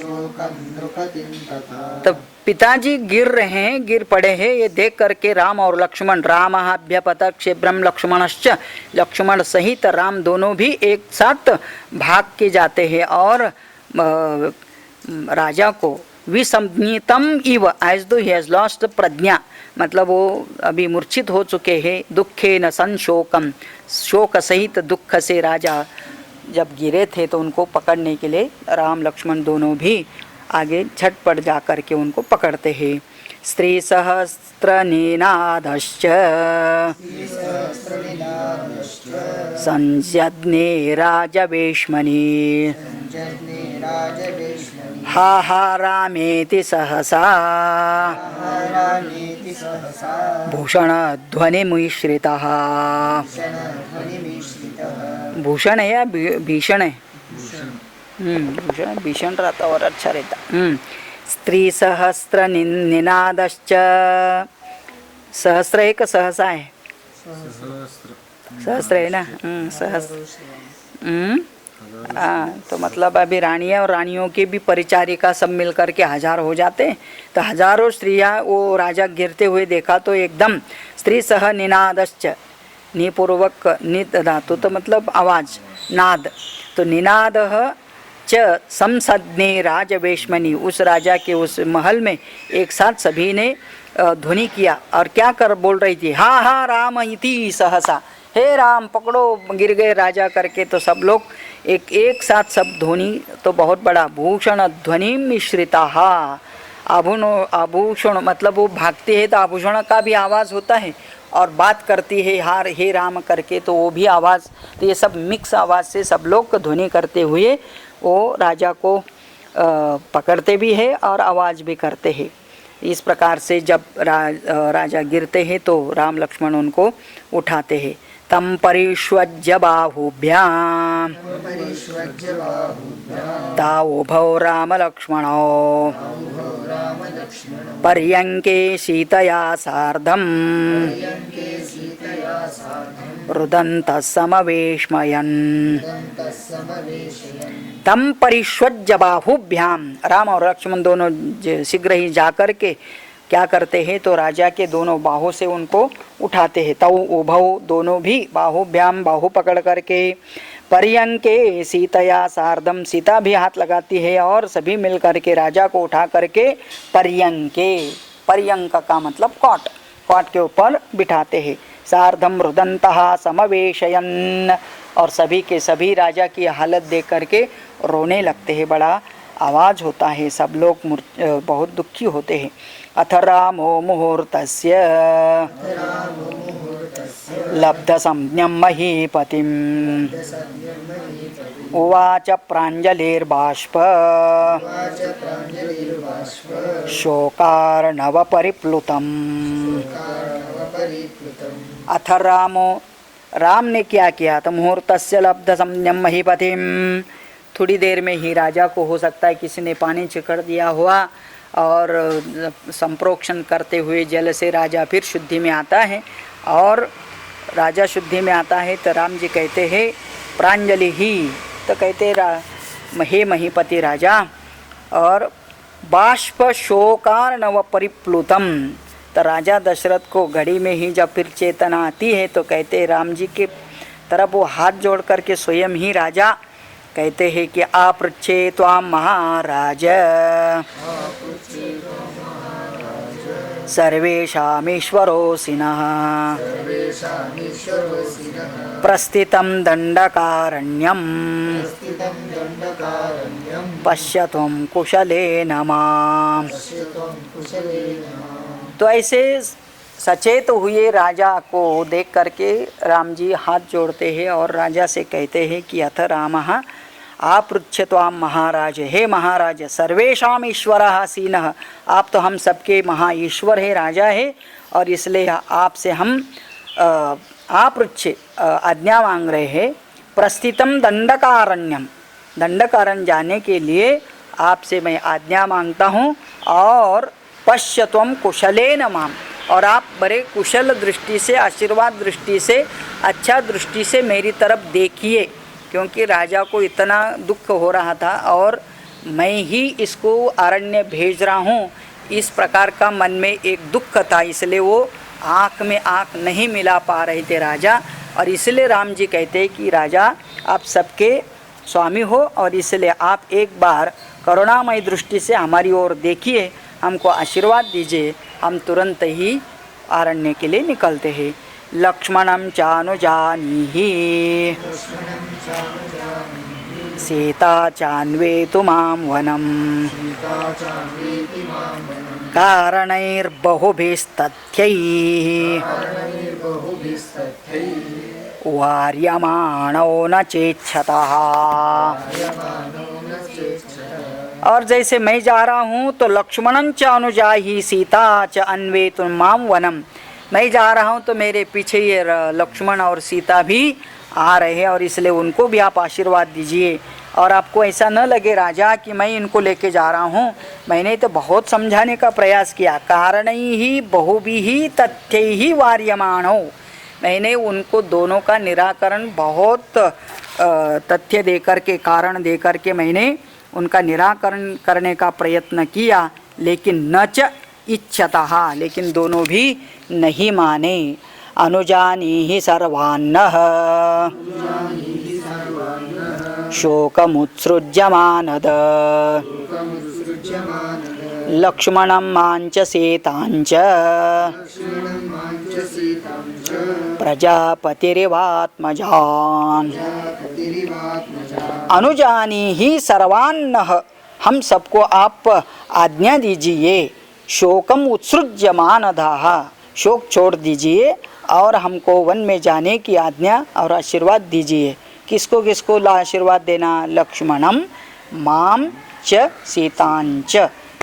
Speaker 1: तब पिताजी गिर रहे हैं, गिर पड़े हैं, ये देख करके राम और लक्ष्मण, रामः क्षेत्रम लक्ष्मणश्च, लक्ष्मण सहित राम दोनों भी एक साथ भाग के जाते हैं और राजा को विसंज्ञितम इव, एज दो ही हैज लॉस्ट प्रज्ञा, मतलब वो अभी मूर्छित हो चुके हैं। दुखे न संशोकम, शोक सहित दुख से राजा जब गिरे थे तो उनको पकड़ने के लिए राम लक्ष्मण दोनों भी आगे झटपट जा कर के उनको पकड़ते हैं। स्त्री सहस्त्र निनादश्च संजज्ञे राजवेश्मनि हाहारामेति सहसा भूषणध्वनिमिश्रितः। भूषण है या भीषण है? भूषण, भीषण रहता और अच्छा रहता। स्त्री सहस्त्र निनादश्च, सहस्त्र एक सहसा है, सहस्त्र है ना, सहस्त्र। तो मतलब अभी रानियाँ और रानियों के भी परिचारिका सब मिल कर के 1000 हो जाते, तो हजारों स्त्रियाँ वो राजा गिरते हुए देखा तो एकदम स्त्री सह निनादश्च, निपूर्वक नित धातु तो मतलब आवाज, नाद, तो निनाद च संसज्ञे राजवेश्मनि, उस राजा के उस महल में एक साथ सभी ने ध्वनि किया और क्या कर बोल रही थी, हा हा राम इति सहसा, हे राम पकड़ो, गिर गए राजा करके। तो सब लोग एक साथ सब ध्वनि, तो बहुत बड़ा भूषण ध्वनि मिश्रिता, आभूषण मतलब वो भागते हैं तो आभूषण का भी आवाज़ होता है, और बात करती है हार हे राम करके तो वो भी आवाज़, तो ये सब मिक्स आवाज़ से सब लोग ध्वनि करते हुए वो राजा को पकड़ते भी है और आवाज़ भी करते हैं। इस प्रकार से जब राजा गिरते हैं तो राम लक्ष्मण उनको उठाते हैं। तम परिष्वज्य बाहुभ्याम तावोभौ राम लक्ष्मणौ पर्यंके सीतया सार्धम रुदन्तः समवेश्मयन्। तम परिष्वज्य बाहुभ्याम, राम और लक्ष्मण दोनों शीघ्र ही जाकर के क्या करते हैं तो राजा के दोनों बाहों से उनको उठाते हैं। तौ उभौ, दोनों भी, बाहुभ्याम बाहु पकड़ करके, पर्यंके सीतया सार्धम, सीता भी हाथ लगाती है और सभी मिल करके राजा को उठा करके पर्यंके, पर्यंक का मतलब कॉट, कॉट के ऊपर बिठाते हैं। सार्धम रुदन्तः समवेशयन्, और सभी के सभी राजा की हालत देख करके रोने लगते हैं, बड़ा आवाज़ होता है, सब लोग बहुत दुखी होते हैं। अथ रामो मुहूर्तस्य लब्ध संज्ञं महीपतिम् उवाच प्राञ्जलिर्बाष्प शोकार्णवपरिप्लुतम्। अथ रामो, राम ने क्या किया तो मुहूर्तस्य लब्ध संयम महीपतिम, थोड़ी देर में ही राजा को हो सकता है किसी ने पानी छिकड़ दिया हुआ और संप्रोक्षण करते हुए जल से राजा फिर शुद्धि में आता है। और राजा शुद्धि में आता है तो राम जी कहते हैं प्रांजलि ही, तो कहते हे महीपति राजा, और बाष्प शोकार्णव परिप्लुतम, तो राजा दशरथ को घड़ी में ही जब फिर चेतना आती है तो कहते राम जी के तरफ वो हाथ जोड़ करके स्वयं ही राजा कहते हैं कि आपृच्छे त्वां महाराज सर्वेषामीश्वरोऽसि नः प्रस्थितं दण्डकारण्यं पश्यत्वं कुशलेन माम्। तो ऐसे सचेत हुए राजा को देख करके राम जी हाथ जोड़ते हैं और राजा से कहते हैं कि अथ रामः आपृच्छ त्वां महाराज, हे महाराज सर्वेषाम ईश्वरः सीनः, आप तो हम सबके महाईश्वर है, राजा है, और इसलिए आपसे हम आपृच्छ आज्ञा मांग रहे हैं। प्रस्थितम दंडकारण्यम, दंडकारण्य जाने के लिए आपसे मैं आज्ञा मांगता हूँ। और पश्य त्वं कुशलेन माम, और आप बड़े कुशल दृष्टि से, आशीर्वाद दृष्टि से, अच्छा दृष्टि से मेरी तरफ देखिए, क्योंकि राजा को इतना दुख हो रहा था और मैं ही इसको अरण्य भेज रहा हूँ, इस प्रकार का मन में एक दुख था, इसलिए वो आँख में आँख नहीं मिला पा रहे थे राजा। और इसलिए राम जी कहते कि राजा आप सबके स्वामी हो और इसलिए आप एक बार करुणामय दृष्टि से हमारी ओर देखिए, हमको आशीर्वाद दीजिए। हम तुरंत ही अरण्य के लिए निकलते हैं। लक्ष्मणं चानुजानीहि सीता चान्वेतु मां वनं कारणैर्बहुभिस्तथ्यैः वार्यमाणो न चेच्छतः। और जैसे मैं जा रहा हूँ तो लक्ष्मणं च अनुजाहि सीता च अन्वेतु मां वनम, मैं जा रहा हूँ तो मेरे पीछे ये लक्ष्मण और सीता भी आ रहे हैं और इसलिए उनको भी आप आशीर्वाद दीजिए। और आपको ऐसा न लगे राजा कि मैं इनको लेके जा रहा हूँ, मैंने तो बहुत समझाने का प्रयास किया। कारणैहि बहुभिः तथ्यैहि वार्यमाणो, मैंने उनको दोनों का निराकरण बहुत तथ्य देकर के, कारण देकर के मैंने उनका निराकरण करने का प्रयत्न किया, लेकिन न च इच्छतः, लेकिन दोनों भी नहीं माने। अनुजानीहि सर्वान्नः शोकमुत्सृज्यमानद लक्ष्मणं माञ्च सीताञ्च प्रजापतिरिवात्मजान्। अनुजानीहि सर्वान्नः, हम सबको आप आज्ञा दीजिए। शोकम उत्सृज्यमानदाः, शोक छोड़ दीजिए और हमको वन में जाने की आज्ञा और आशीर्वाद दीजिए। किसको किसको आशीर्वाद देना? लक्ष्मणम माम च सीतांच,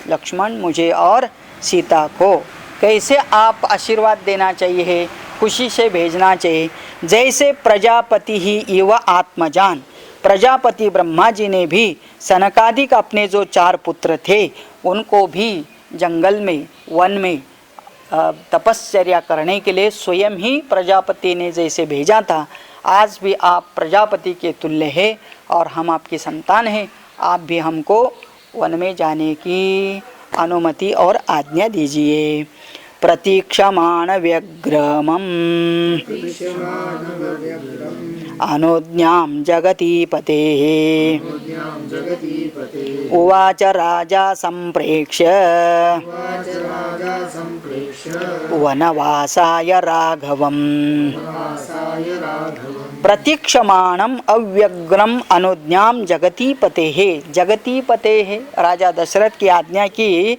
Speaker 1: लक्ष्मण मुझे और सीता को। कैसे आप आशीर्वाद देना चाहिए? खुशी से भेजना चाहिए। जैसे प्रजापति ही इव आत्मजान, प्रजापति ब्रह्मा जी ने भी सनकादिक अपने जो 4 पुत्र थे उनको भी जंगल में, वन में तपश्चर्या करने के लिए स्वयं ही प्रजापति ने जैसे भेजा था, आज भी आप प्रजापति के तुल्य है और हम आपकी संतान हैं। आप भी हमको वन में जाने की अनुमति और आज्ञा दीजिए। प्रतीक्षमाण व्यग्रमं अनुज्ञां जगतीपतेः उवाच राजा संप्रेक्ष्य वनवासाय राघवम्। प्रतीक्षमाणम अव्यग्रम अनुज्ञां जगतीपतेः, जगतीपतेः राजा दशरथ की आज्ञा की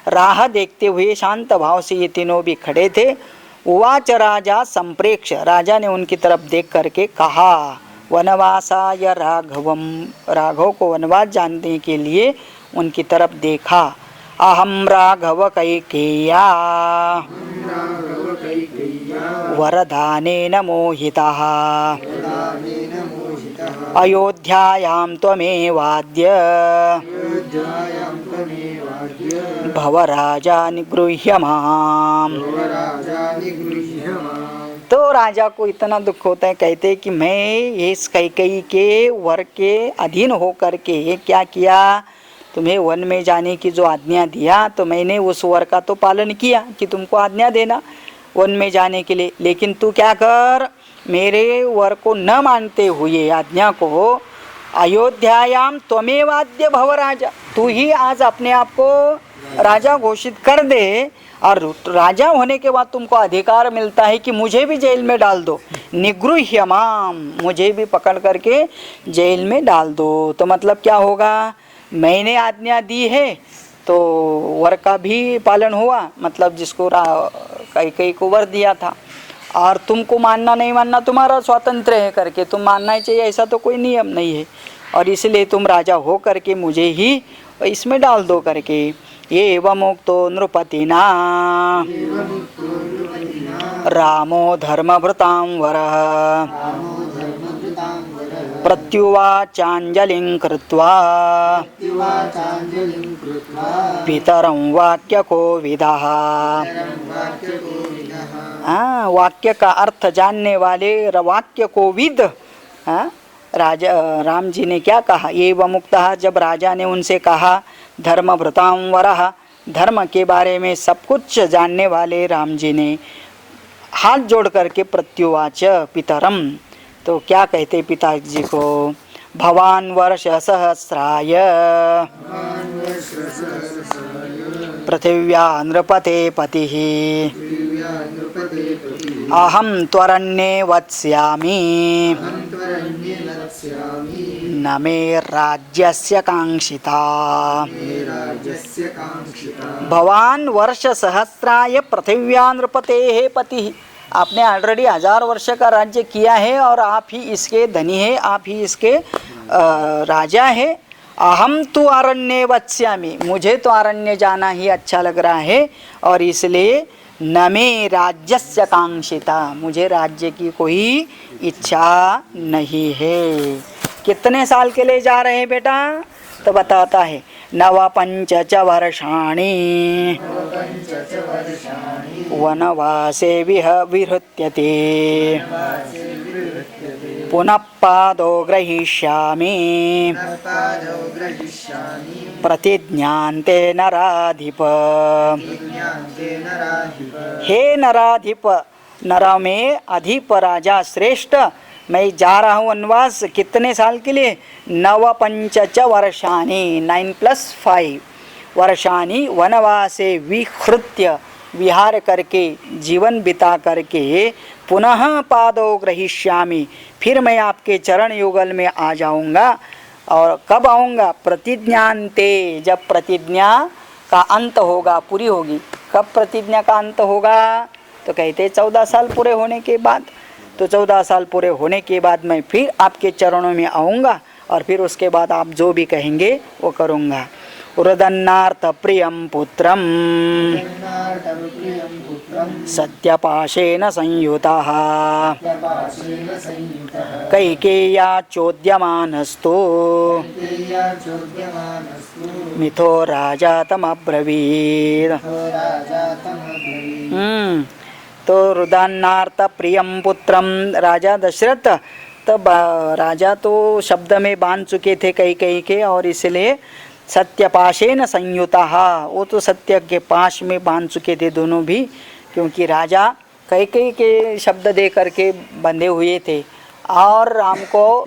Speaker 1: राह देखते हुए शांत भाव से ये तीनों भी खड़े थे। उवाच राजा संप्रेक्ष, राजा ने उनकी तरफ देख करके कहा, वनवासाय राघवम, राघव को वनवास जानने के लिए उनकी तरफ देखा। अहम राघव कैकेय्या वरदानेन मोहितः अयोध्यायां त्वमेवाद्य भवराजा निगृह्य माम्। तो राजा को इतना दुख होता है, कहते कि मैं इस कैकेयी के वर के अधीन होकर के क्या किया, तुम्हें वन में जाने की जो आज्ञा दिया तो मैंने उस वर का तो पालन किया कि तुमको आज्ञा देना वन में जाने के लिए, लेकिन तू क्या कर, मेरे वर को न मानते हुए आज्ञा को, अयोध्यायाम त्वमेवाद्य भव राजा, तू ही आज अपने आप को राजा घोषित कर दे, और राजा होने के बाद तुमको अधिकार मिलता है कि मुझे भी जेल में डाल दो, निगृह्य माम, मुझे भी पकड़ करके जेल में डाल दो। तो मतलब क्या होगा, मैंने आज्ञा दी है तो वर का भी पालन हुआ, मतलब जिसको कैकेयी को वर दिया था, और तुमको मानना नहीं मानना तुम्हारा स्वातंत्र्य है करके तुम मानना ही चाहिए, ऐसा तो कोई नियम नहीं है, और इसलिए तुम राजा हो करके मुझे ही इसमें डाल दो करके। ये एवमुक्तो नृपतिना रामो धर्मभृतां वरः प्रत्युवाचाञ्जलिं कृत्वा पितरं वाक्यकोविदः। वाक्य का अर्थ जानने वाले वाक्य कोविद राजा राम जी ने क्या कहा, एवं मुक्तः, जब राजा ने उनसे कहा, धर्मभृतां वरः, धर्म के बारे में सब कुछ जानने वाले राम जी ने हाथ जोड़ करके प्रत्युवाच पितरम, तो क्या कहते पिताजी को, भवान वर्ष सहस्राय पृथिव्या नृपते पतिः अहम त्वरण्ये वत्स्यामि न मे राज्यस्य कांक्षिता। भवान वर्ष सहस्राय पृथिव्या नृपतेः पतिः, आपने ऑलरेडी 1000 वर्ष का राज्य किया है और आप ही इसके धनी है, आप ही इसके राजा है। अहम तो अरण्ये वत्स्यामि, मुझे तो अरण्य जाना ही अच्छा लग रहा है, और इसलिए न मे राज्यस्य कांक्षिता, मुझे राज्य की कोई इच्छा नहीं है। कितने साल के लिए जा रहे हैं बेटा, तो बताता है, नव पंच वर्षाणि वनवासे विहृत्यते पुनः पादो ग्रहीष्यामि प्रतिज्ञान्ते नराधिप। हे नराधिप, नरा में अधिप राजा श्रेष्ठ, मैं जा रहा हूँ वनवास, कितने साल के लिए, नव पंच वर्षाणि, 9+5 वर्षाणि वनवासे विहृत्य, विहार करके जीवन बिता करके, पुनः पादो ग्रहीष्यामि, फिर मैं आपके चरण युगल में आ जाऊंगा। और कब आऊँगा, प्रतिज्ञान्ते, जब प्रतिज्ञा का अंत होगा, पूरी होगी। कब प्रतिज्ञा का अंत होगा, तो कहते 14 साल पूरे होने के बाद। तो 14 साल पूरे होने के बाद मैं फिर आपके चरणों में आऊँगा, और फिर उसके बाद आप जो भी कहेंगे वो करूँगा। रुदन्नार्थ प्रियं पुत्रं सत्यपाशेन संयुतः कैकेय्या चोद्यमानस्तु मिथो राजा तमब्रवीत्। तो रुदन्नार्थ प्रियं पुत्रम, राजा दशरथ तब राजा तो शब्द में बांध चुके थे कैकेयी के, और इसलिए सत्यपाशेन संयुतः, वो तो सत्य के पाश में बांध चुके थे दोनों भी, क्योंकि राजा कैकेयी के शब्द दे करके बंधे हुए थे, और राम को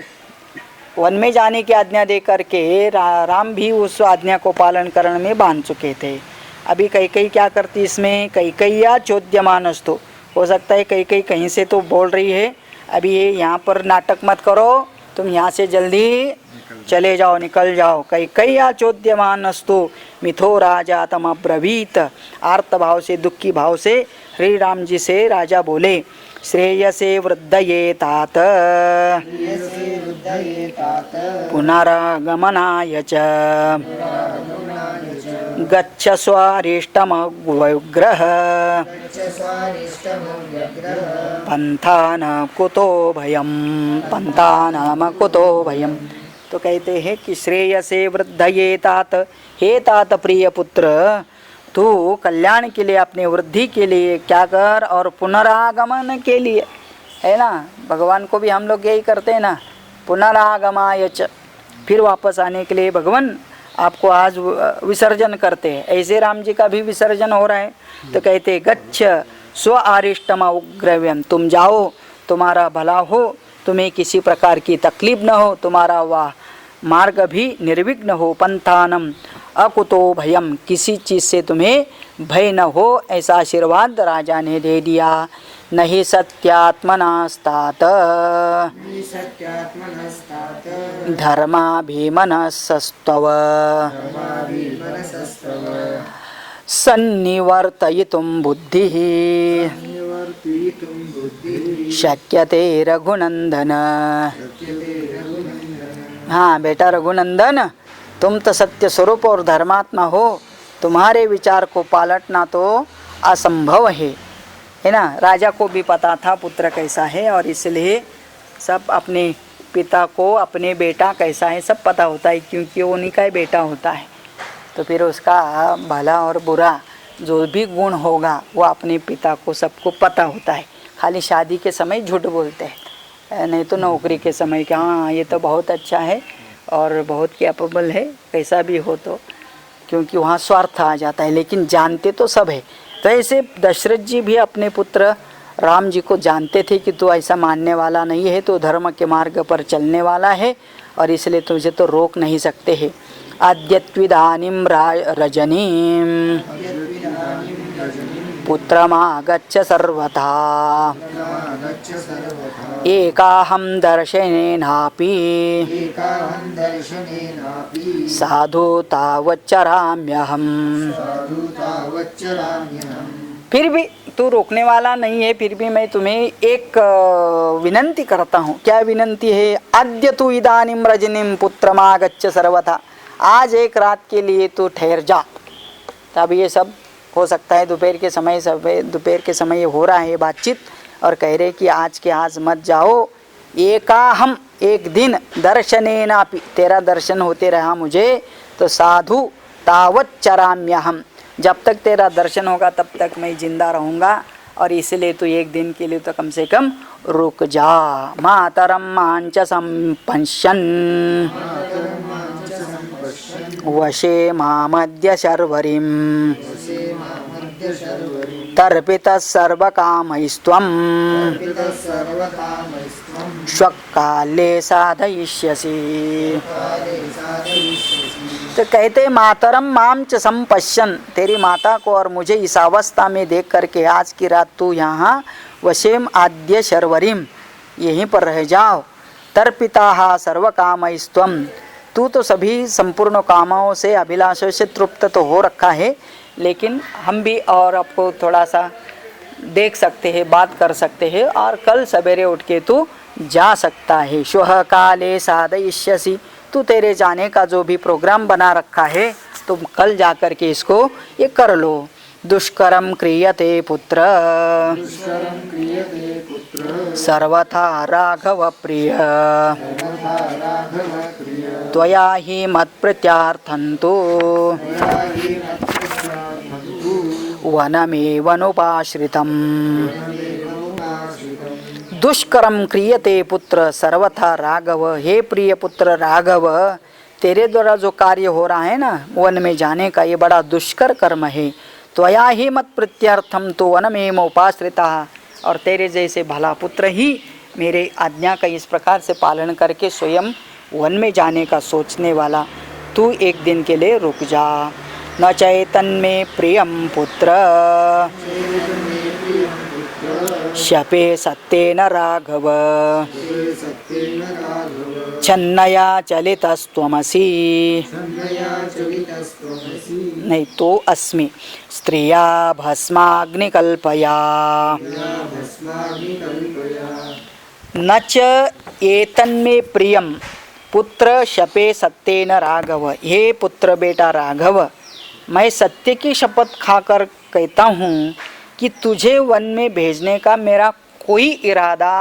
Speaker 1: वन में जाने की आज्ञा दे करके राम भी उस आज्ञा को पालन करने में बांध चुके थे। अभी कैकेयी क्या करती इसमें, कैकेय्या चोद्यमानस्तु, हो सकता है कैकेयी कहीं से तो बोल रही है, अभी ये यहाँ पर नाटक मत करो, तुम यहाँ से जल्दी चले जाओ, निकल जाओ। कैकेय्या चोद्यमानस्तु मिथो राजा तमब्रवीत, आर्त भाव से, दुखी भाव से श्री राम जी से राजा बोले, श्रेयसे वृद्धये तात पुनरागमनाय च गच्छ स्वारिष्टमव्यग्रह पंथानाम कुतो भयम। तो कहते हैं कि श्रेयसे वृद्धये तात, हे तात प्रिय पुत्र, तू कल्याण के लिए, अपने वृद्धि के लिए क्या कर, और पुनरागमन के लिए, है ना, भगवान को भी हम लोग यही करते हैं ना, पुनरागमाय च, फिर वापस आने के लिए भगवान आपको आज विसर्जन करते हैं। ऐसे राम जी का भी विसर्जन हो रहा है। तो कहते गच्छ स्व आरिष्टम उग्रव्यम, तुम जाओ, तुम्हारा भला हो, तुम्हें किसी प्रकार की तकलीफ न हो, तुम्हारा वह मार्ग भी निर्विघ्न हो। पंथानम अकुतो भयम, किसी चीज़ से तुम्हें भय न हो, ऐसा आशीर्वाद राजा ने दे दिया। नहीं सत्यात्मनास्तात धर्माभिमनसस्तव सन्निवर्तयितुं बुद्धिः शक्यते रघुनंदन। हाँ बेटा रघुनंदन, तुम तो सत्य स्वरूप और धर्मात्मा हो, तुम्हारे विचार को पालटना तो असंभव है ना। राजा को भी पता था पुत्र कैसा है, और इसलिए सब अपने पिता को अपने बेटा कैसा है सब पता होता है, क्योंकि वो उन्हीं का ही बेटा होता है। तो फिर उसका भला और बुरा जो भी गुण होगा वो अपने पिता को सबको पता होता है। खाली शादी के समय झूठ बोलते हैं, नहीं तो नौकरी के समय कि हाँ ये तो बहुत अच्छा है और बहुत कैपेबल है, कैसा भी हो, तो क्योंकि वहाँ स्वार्थ आ जाता है, लेकिन जानते तो सब है। तो ऐसे दशरथ जी भी अपने पुत्र राम जी को जानते थे कि तू ऐसा मानने वाला नहीं है, तो धर्म के मार्ग पर चलने वाला है, और इसलिए तुझे तो रोक नहीं सकते हैं। अद्यत्विदानीं रजनीं पुत्रमागच्छ सर्वथा एकाहं दर्शनेनापि साधु तावच्चराम्यहम्। फिर भी तू रोकने वाला नहीं है, फिर भी मैं तुम्हें एक विनंती करता हूँ। क्या विनंती है? अद्य तु इदानीं रजनीं पुत्रमागच्छ सर्वथा, आज एक रात के लिए तू ठहर जा। तब ये सब हो सकता है दोपहर के समय, दोपहर के समय ये हो रहा है बातचीत, और कह रहे कि आज के आज मत जाओ। एकाहम, एक दिन, दर्शनेनापि, तेरा दर्शन होते रहा मुझे, तो साधु तावत चराम्यहम, जब तक तेरा दर्शन होगा तब तक मैं जिंदा रहूँगा, और इसलिए तो एक दिन के लिए तो कम से कम रुक जा। मातरम मांच संपश्यन् वशे मामद्य शर्वरीं तर्पितः सर्वकामैस्त्वं श्वकाले साधयिष्यसि। तो कहते मातरम माम च संपश्यन्, तेरी माता को और मुझे इस अवस्था में देख करके आज की रात तू यहाँ वशेम आद्य शर्वरीम, यहीं पर रह जाओ। तर्पिता सर्व कामैस्त्वं, तू तो सभी संपूर्ण कामों से, अभिलाषों से तृप्त तो हो रखा है, लेकिन हम भी और आपको थोड़ा सा देख सकते हैं, बात कर सकते हैं, और कल सवेरे उठ के तू जा सकता है। श्वः काले साधयिष्यसि, तू तेरे जाने का जो भी प्रोग्राम बना रखा है तुम कल जा कर के इसको ये कर लो। दुष्करम क्रियते पुत्र सर्वथा राघव प्रिय त्वया हि मत्प्रत्यार्थन्तु वनमेवनुपाश्रितम्। दुष्करम क्रियते पुत्र सर्वथा राघव, हे प्रिय पुत्र राघव, तेरे द्वारा जो कार्य हो रहा है ना वन में जाने का, ये बड़ा दुष्कर कर्म है। त्वया ही मत प्रत्यर्थम तो वनमेव उपाश्रिता, और तेरे जैसे भला पुत्र ही मेरे आज्ञा का इस प्रकार से पालन करके स्वयं वन में जाने का सोचने वाला, तू एक दिन के लिए रुक जा। न चैतन में प्रियम पुत्र शपे सत्येन राघव छन्नया चलितस्त्वमसि नहीं तो अस्मि स्त्रिया भस्माग्निकल्पया न च एतन्मे प्रियम पुत्र शपे सत्येन राघव। हे पुत्र बेटा राघव, मैं सत्य की शपथ खाकर कहता हूँ कि तुझे वन में भेजने का मेरा कोई इरादा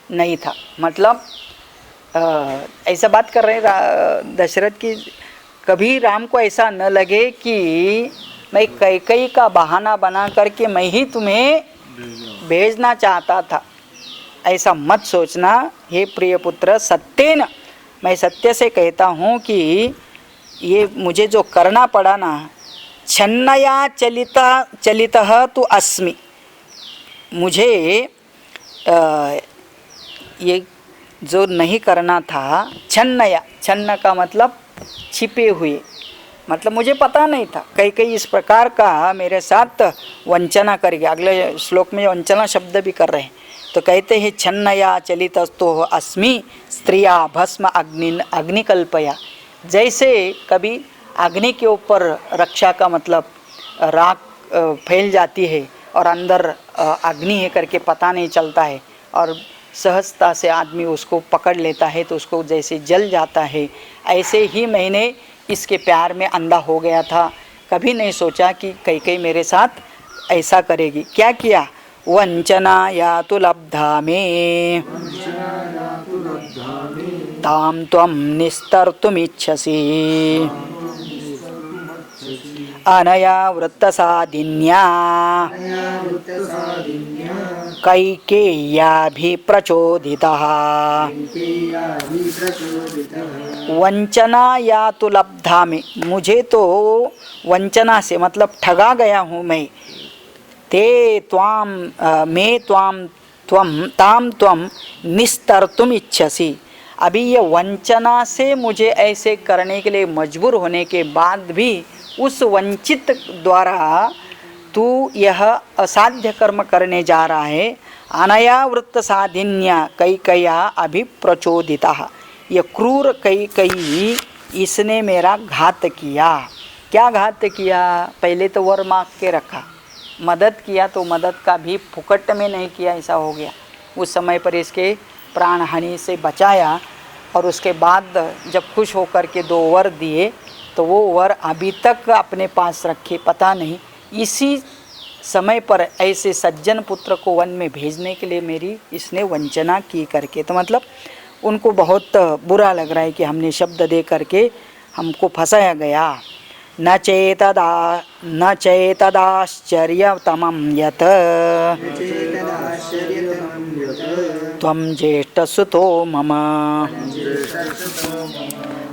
Speaker 1: नहीं था। मतलब ऐसा बात कर रहे दशरथ की, कभी राम को ऐसा न लगे कि मैं कैकई का बहाना बना करके मैं ही तुम्हें भेजना चाहता था, ऐसा मत सोचना। हे प्रिय पुत्र, सत्येन, मैं सत्य से कहता हूँ कि ये मुझे जो करना पड़ा ना, छन्नया चलितः तु अस्मि, मुझे ये जो नहीं करना था, छन्नया, छन्न का मतलब छिपे हुए, मतलब मुझे पता नहीं था, कई कई इस प्रकार का मेरे साथ वंचना करेगी। अगले श्लोक में वंचना शब्द भी कर रहे हैं, तो कहते हैं छन्नया चलितस्तो अस्मि स्त्रिया भस्म अग्निकल्पया। जैसे कभी अग्नि के ऊपर रक्षा का मतलब राख फैल जाती है और अंदर अग्नि है करके पता नहीं चलता है, और सहजता से आदमी उसको पकड़ लेता है तो उसको जैसे जल जाता है, ऐसे ही मैंने इसके प्यार में अंधा हो गया था। कभी नहीं सोचा कि कई मेरे साथ ऐसा करेगी। क्या किया? वंचना या तो लब्धा में ताम त्वं निस्तर्तुमिच्छसि अनया वृत्तसादिन्या कैकेय्याभिप्रचोदितः। वंचना या तो लब्धा में, मुझे तो वंचना से मतलब ठगा गया हूँ मैं। ते त्वाम मैं त्वाम त्वम ताम त्वम निस्तर्तुम इच्छसि। अभी ये वंचना से मुझे ऐसे करने के लिए मजबूर होने के बाद भी उस वंचित द्वारा तू यह असाध्य कर्म करने जा रहा है। अनया वृत्त साधिन्या कैकया अभिप्रचोदिता। ये क्रूर कैकयी इसने मेरा घात किया। क्या घात किया? पहले तो वर मांग के रखा, मदद किया तो मदद का भी फुकट में नहीं किया, ऐसा हो गया। उस समय पर इसके प्राण हानि से बचाया, और उसके बाद जब खुश होकर के 2 वर दिए तो वो वर अभी तक अपने पास रखे, पता नहीं। इसी समय पर ऐसे सज्जन पुत्र को वन में भेजने के लिए मेरी इसने वंचना की करके, तो मतलब उनको बहुत बुरा लग रहा है कि हमने शब्द दे करके हमको फंसाया गया। न चेतदाश्चर्यतमं यत् त्वं ज्येष्ठसुतो मम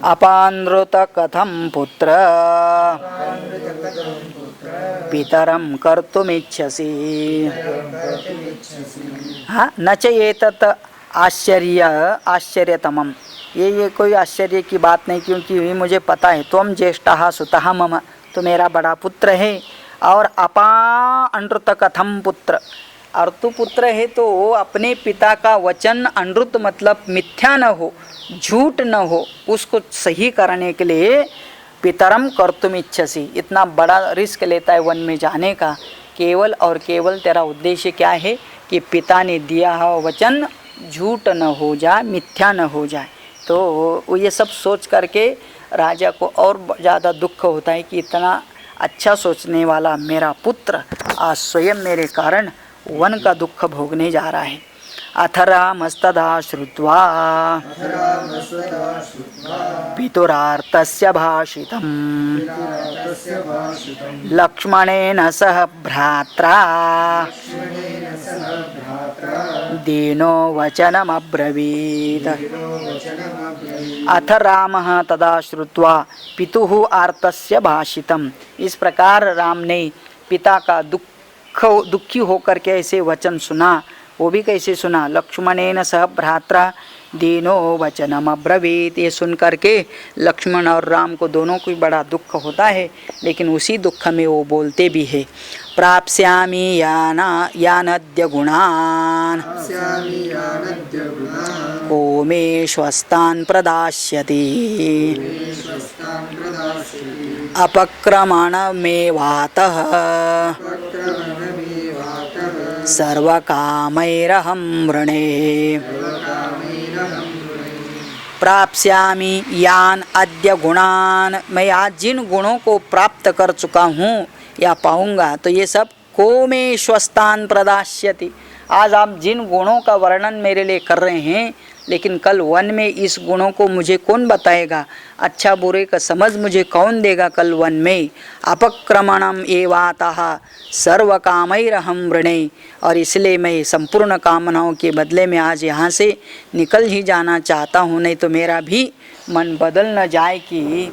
Speaker 1: अपानृत कथं पुत्र पितरं कर्तुमिच्छसि। हाँ, न च एतत् आश्चर्यतमं, ये कोई आश्चर्य की बात नहीं, क्योंकि मुझे पता है त्वं ज्येष्ठः सुतः मम, तो मेरा बड़ा पुत्र है। और अपा अनृत कथम पुत्र, और तू पुत्र है तो अपने पिता का वचन अनृत मतलब मिथ्या न हो, झूठ न हो, उसको सही करने के लिए पितरम कर्तुम इच्छसि, इतना बड़ा रिस्क लेता है वन में जाने का, केवल और केवल तेरा उद्देश्य क्या है कि पिता ने दिया हुआ वचन झूठ न हो जाए, मिथ्या न हो जाए। तो ये सब सोच करके राजा को और ज़्यादा दुख होता है कि इतना अच्छा सोचने वाला मेरा पुत्र आज स्वयं मेरे कारण वन का दुख भोगने जा रहा है। अथ रामस्तदा श्रुत्वा पितुरार्तस्य भाषितम् लक्ष्मणेन सह भ्रात्रा दीनो वचनमब्रवीत्। अथ रामः तदा श्रुत्वा पितुः आर्तस्य भाषितम्। इस प्रकार राम ने पिता का दुखी होकर के ऐसे वचन सुना। वो भी कैसे सुना? लक्ष्मणेन सह भ्रात्रा, दीनो वचनम अब्रवीत। ये सुन करके लक्ष्मण और राम को दोनों को बड़ा दुख होता है, लेकिन उसी दुख में वो बोलते भी है प्राप्स्यामि यानद्य गुणान् को मे स्वस्तान् प्रदास्यति अपक्रमणमेवातः सर्वकामैरहं वृणे। प्राप्स्यामि यान अद्य गुणान, मैं आज जिन गुणों को प्राप्त कर चुका हूँ या पाऊंगा, तो ये सब को मे स्वस्तान प्रदास्यति। आज आप जिन गुणों का वर्णन मेरे लिए कर रहे हैं, लेकिन कल वन में इस गुणों को मुझे कौन बताएगा, अच्छा बुरे का समझ मुझे कौन देगा कल वन में। अपक्रमणम एवातः सर्व कामैरहं वृणे, और इसलिए मैं संपूर्ण कामनाओं के बदले में आज यहाँ से निकल ही जाना चाहता हूँ, नहीं तो मेरा भी मन बदल न जाए कि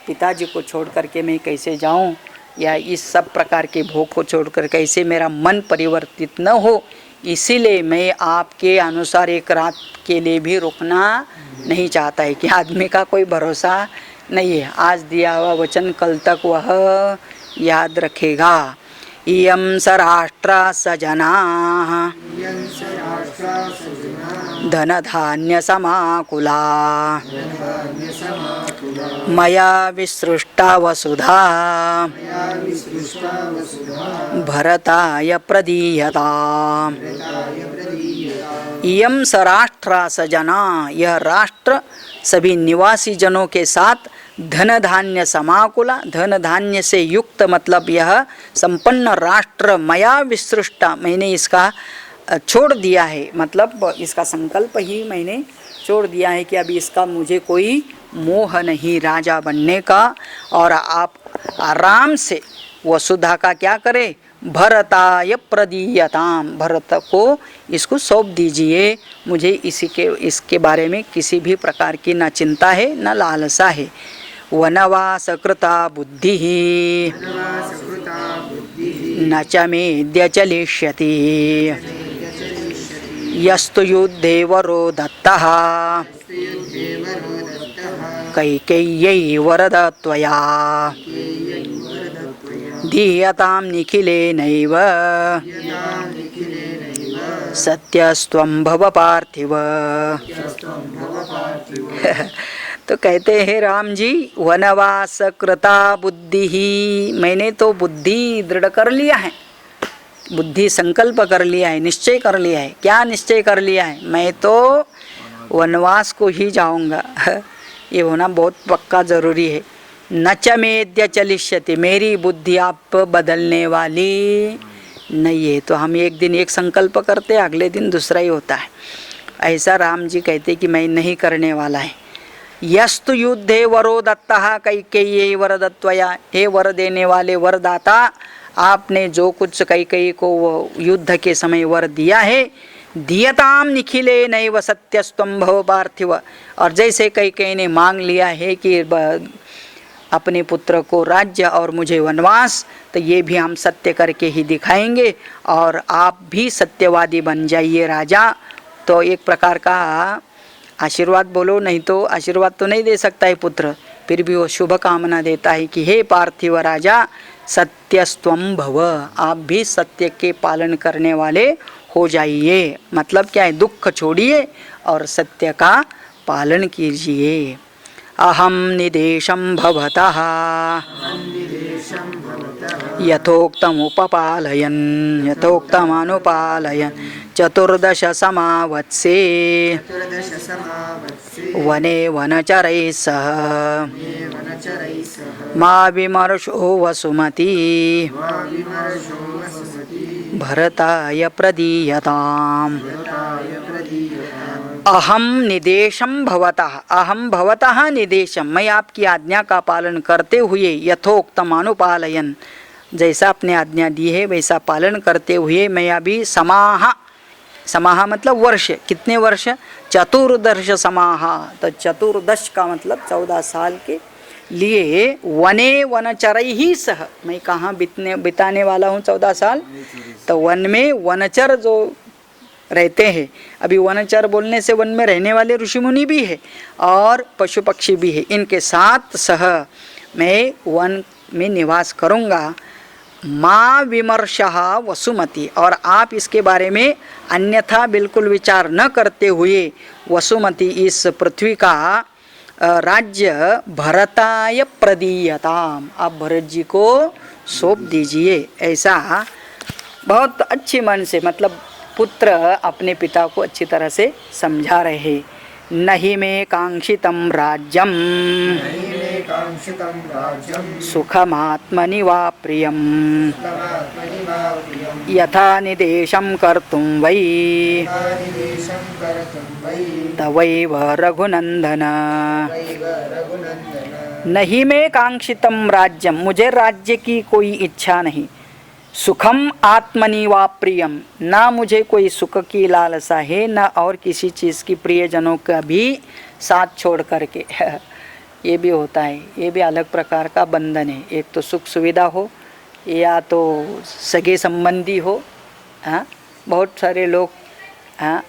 Speaker 1: पिताजी को छोड़ करके मैं कैसे जाऊँ, या इस सब प्रकार के भोग को छोड़कर कैसे मेरा मन परिवर्तित न हो। इसीलिए मैं आपके अनुसार एक रात के लिए भी रुकना नहीं चाहता है कि आदमी का कोई भरोसा नहीं है, आज दिया हुआ वचन कल तक वह याद रखेगा। इयं स राष्ट्रा सजनाः धनधान्य समाकुला मया विसृष्टा वसुधा भरताय प्रदीयताम्। इयं स राष्ट्रा सजना, यह राष्ट्र सभी निवासी जनों के साथ धन धान्य समाकुला, धन धान्य से युक्त, मतलब यह संपन्न राष्ट्र मया विसृष्टा, मैंने इसका छोड़ दिया है, मतलब इसका संकल्प ही मैंने छोड़ दिया है कि अभी इसका मुझे कोई मोह नहीं राजा बनने का। और आप आराम से वसुधा का क्या करें, भरताय प्रदीयताम, भरत को इसको सौंप दीजिए, मुझे इसके बारे में किसी भी प्रकार की न चिंता है न लालसा है। वनवास कृता बुद्धि न च मेद्य चलिष्यति यस्तु युद्धे वरो दत्तः कैकेय्यै वरदत्वया दीयतां निखिलेनैव सत्यस्त्वं भव पार्थिव। तो कहते हैं राम जी, वनवास कृता बुद्धि ही, मैंने तो बुद्धि दृढ़ कर लिया है, बुद्धि संकल्प कर लिया है, निश्चय कर लिया है। क्या निश्चय कर लिया है, मैं तो वनवास को ही जाऊंगा। ये होना बहुत पक्का जरूरी है। न च मेद्य चलिष्यति, मेरी बुद्धि आप बदलने वाली नहीं है। तो हम एक दिन एक संकल्प करते, अगले दिन दूसरा ही होता है। ऐसा राम जी कहते कि मैं नहीं करने वाला है। यस्तु युद्धे वरो दत्तः कैकेय्यै वरदत्वया, हे वर देने वाले वरदाता, आपने जो कुछ कैकेयी को युद्ध के समय वर दिया है, दियताम निखिले नैव सत्यस्त्वं भव पार्थिव, और जैसे कैकेयी ने मांग लिया है कि अपने पुत्र को राज्य और मुझे वनवास, तो ये भी हम सत्य करके ही दिखाएंगे, और आप भी सत्यवादी बन जाइए राजा। तो एक प्रकार का आशीर्वाद बोलो, नहीं तो आशीर्वाद तो नहीं दे सकता है पुत्र, फिर भी वो शुभ कामना देता है कि हे पार्थिव राजा, सत्यस्त्वं भव, आप भी सत्य के पालन करने वाले हो जाइए। मतलब क्या है, दुख छोड़िए और सत्य का पालन कीजिए। अहम निदेशं भवतः यथोक्तमुपपालयन् यथोक्तमनुपालयन् चतुर्दश समावत्से वने वनचरैः सह मा विमर्शो वसुमती भरताय प्रदीयताम्। अहम निदेशम भवतः, अहम भवतः निदेशम, मैं आपकी आज्ञा का पालन करते हुए, यथोक्तम अनुपालयन, जैसा आपने आज्ञा दी है वैसा पालन करते हुए, मैं अभी समाह, समाह मतलब वर्ष, कितने वर्ष, चतुर्दश समाह, तो चतुर्दश का मतलब 14 साल के लिए वने वनचरैः सह, मैं कहाँ बिताने वाला हूँ 14 साल, तो वन में वनचर जो रहते हैं। अभी वनचर बोलने से वन में रहने वाले ऋषि मुनि भी है और पशु पक्षी भी है, इनके साथ सह मैं वन में निवास करूँगा। माँ विमर्शः वसुमती, और आप इसके बारे में अन्यथा बिल्कुल विचार न करते हुए वसुमती इस पृथ्वी का राज्य भरताय प्रदीयताम, आप भरत जी को सौंप दीजिए। ऐसा बहुत अच्छे मन से, मतलब पुत्र अपने पिता को अच्छी तरह से समझा रहे। नहीं मे कांक्षितम राज्यम सुखमात्मनि वा प्रियम यथा निदेशं कर्तुं वै तवैव रघुनंदन। नहीं मे कांक्षितम राज्यम, मुझे राज्य की कोई इच्छा नहीं। सुखम आत्मनि वा प्रियम, ना मुझे कोई सुख की लालसा है, ना और किसी चीज़ की प्रियजनों का भी साथ छोड़ करके ये भी होता है, ये भी अलग प्रकार का बंधन है। एक तो सुख सुविधा हो या तो सगे संबंधी हो। हाँ, बहुत सारे लोग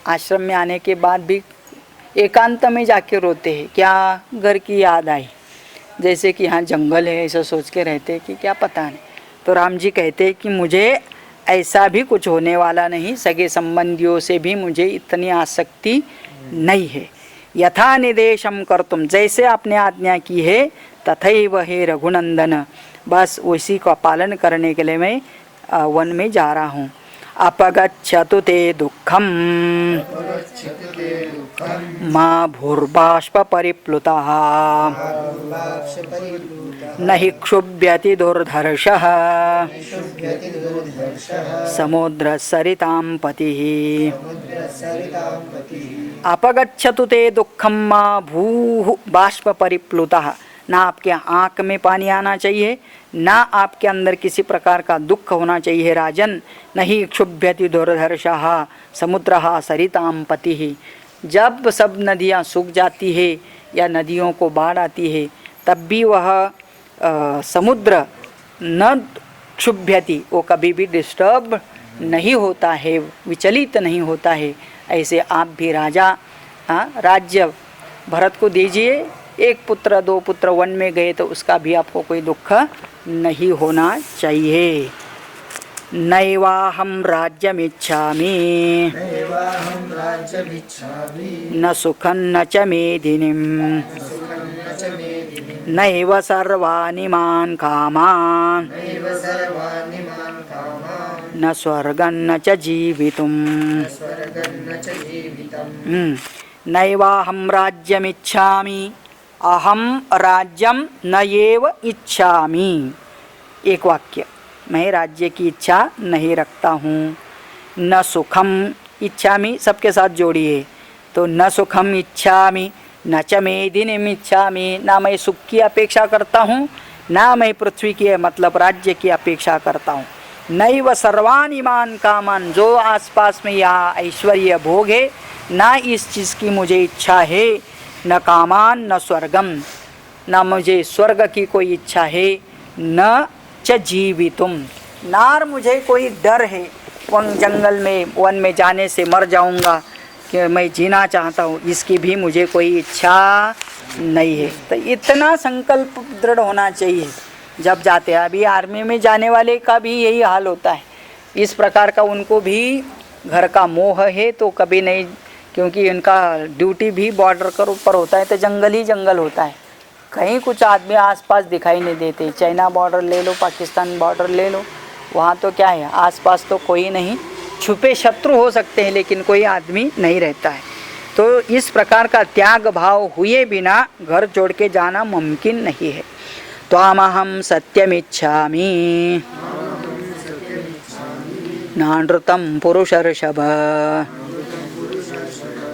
Speaker 1: आश्रम में आने के बाद भी एकांत में जाके रोते हैं, क्या घर की याद आई, जैसे कि यहाँ जंगल है ऐसा सोच के रहते हैं कि क्या पता नहीं। तो राम जी कहते हैं कि मुझे ऐसा भी कुछ होने वाला नहीं, सगे संबंधियों से भी मुझे इतनी आसक्ति नहीं है। यथा निदेशम कर्तुम, जैसे आपने आज्ञा की है तथैव हे रघुनंदन, बस उसी का पालन करने के लिए मैं वन में जा रहा हूँ। अपगच्छतु ते दुःखम मा भूर्बाष्प परिप्लुतः न हि क्षुभ्यति दुर्धर्षः समुद्र सरितां पतिः। अपगच्छतु ते दुःखम मा भूः बाष्प परिप्लुतः, ना आपके आँख में पानी आना चाहिए, ना आपके अंदर किसी प्रकार का दुख होना चाहिए राजन। नहीं क्षुभ्यति दुर्धर्षः समुद्रः सरितां पतिः, जब सब नदियाँ सूख जाती है या नदियों को बाढ़ आती है तब भी वह समुद्र न क्षुभ्यति, वो कभी भी डिस्टर्ब नहीं होता है, विचलित नहीं होता है। ऐसे आप भी राजा राज्य भरत को दीजिए। एक पुत्र दो पुत्र वन में गए तो उसका भी आपको कोई दुख नहीं होना चाहिए। नैवाहं राज्यमिच्छामि न सुखं न च मेदिनीं नैव सर्वाणि मान् कामान् न स्वर्गं न च जीवितुम्। नैवाहं राज्यमिच्छामि, अहम राज्यम न एव इच्छामि। एक वाक्य, मैं राज्य की इच्छा नहीं रखता हूँ। न सुखम इच्छामि, सबके साथ जोड़िए तो न सुखम इच्छामि न च मेदिनीम इच्छामि, ना मैं सुख की अपेक्षा करता हूँ ना मैं पृथ्वी की मतलब राज्य की अपेक्षा करता हूँ। नैव सर्वाणि मान कामान, जो आसपास में यहाँ ऐश्वर्य भोग है ना इस चीज़ की मुझे इच्छा है। न कामान न स्वर्गम, न मुझे स्वर्ग की कोई इच्छा है, न च जीवितुम, नार मुझे कोई डर है वन जंगल में वन में जाने से मर जाऊंगा कि मैं जीना चाहता हूँ, इसकी भी मुझे कोई इच्छा नहीं है। तो इतना संकल्प दृढ़ होना चाहिए जब जाते हैं। अभी आर्मी में जाने वाले का भी यही हाल होता है, इस प्रकार का उनको भी घर का मोह है तो कभी नहीं, क्योंकि इनका ड्यूटी भी बॉर्डर के ऊपर होता है तो जंगल ही जंगल होता है, कहीं कुछ आदमी आसपास दिखाई नहीं देते। चाइना बॉर्डर ले लो, पाकिस्तान बॉर्डर ले लो, वहाँ तो क्या है आसपास तो कोई नहीं, छुपे शत्रु हो सकते हैं लेकिन कोई आदमी नहीं रहता है। तो इस प्रकार का त्याग भाव हुए बिना घर छोड़ के जाना मुमकिन नहीं है। त्वामहं सत्यमिच्छामि नानृतं पुरुषर्षभ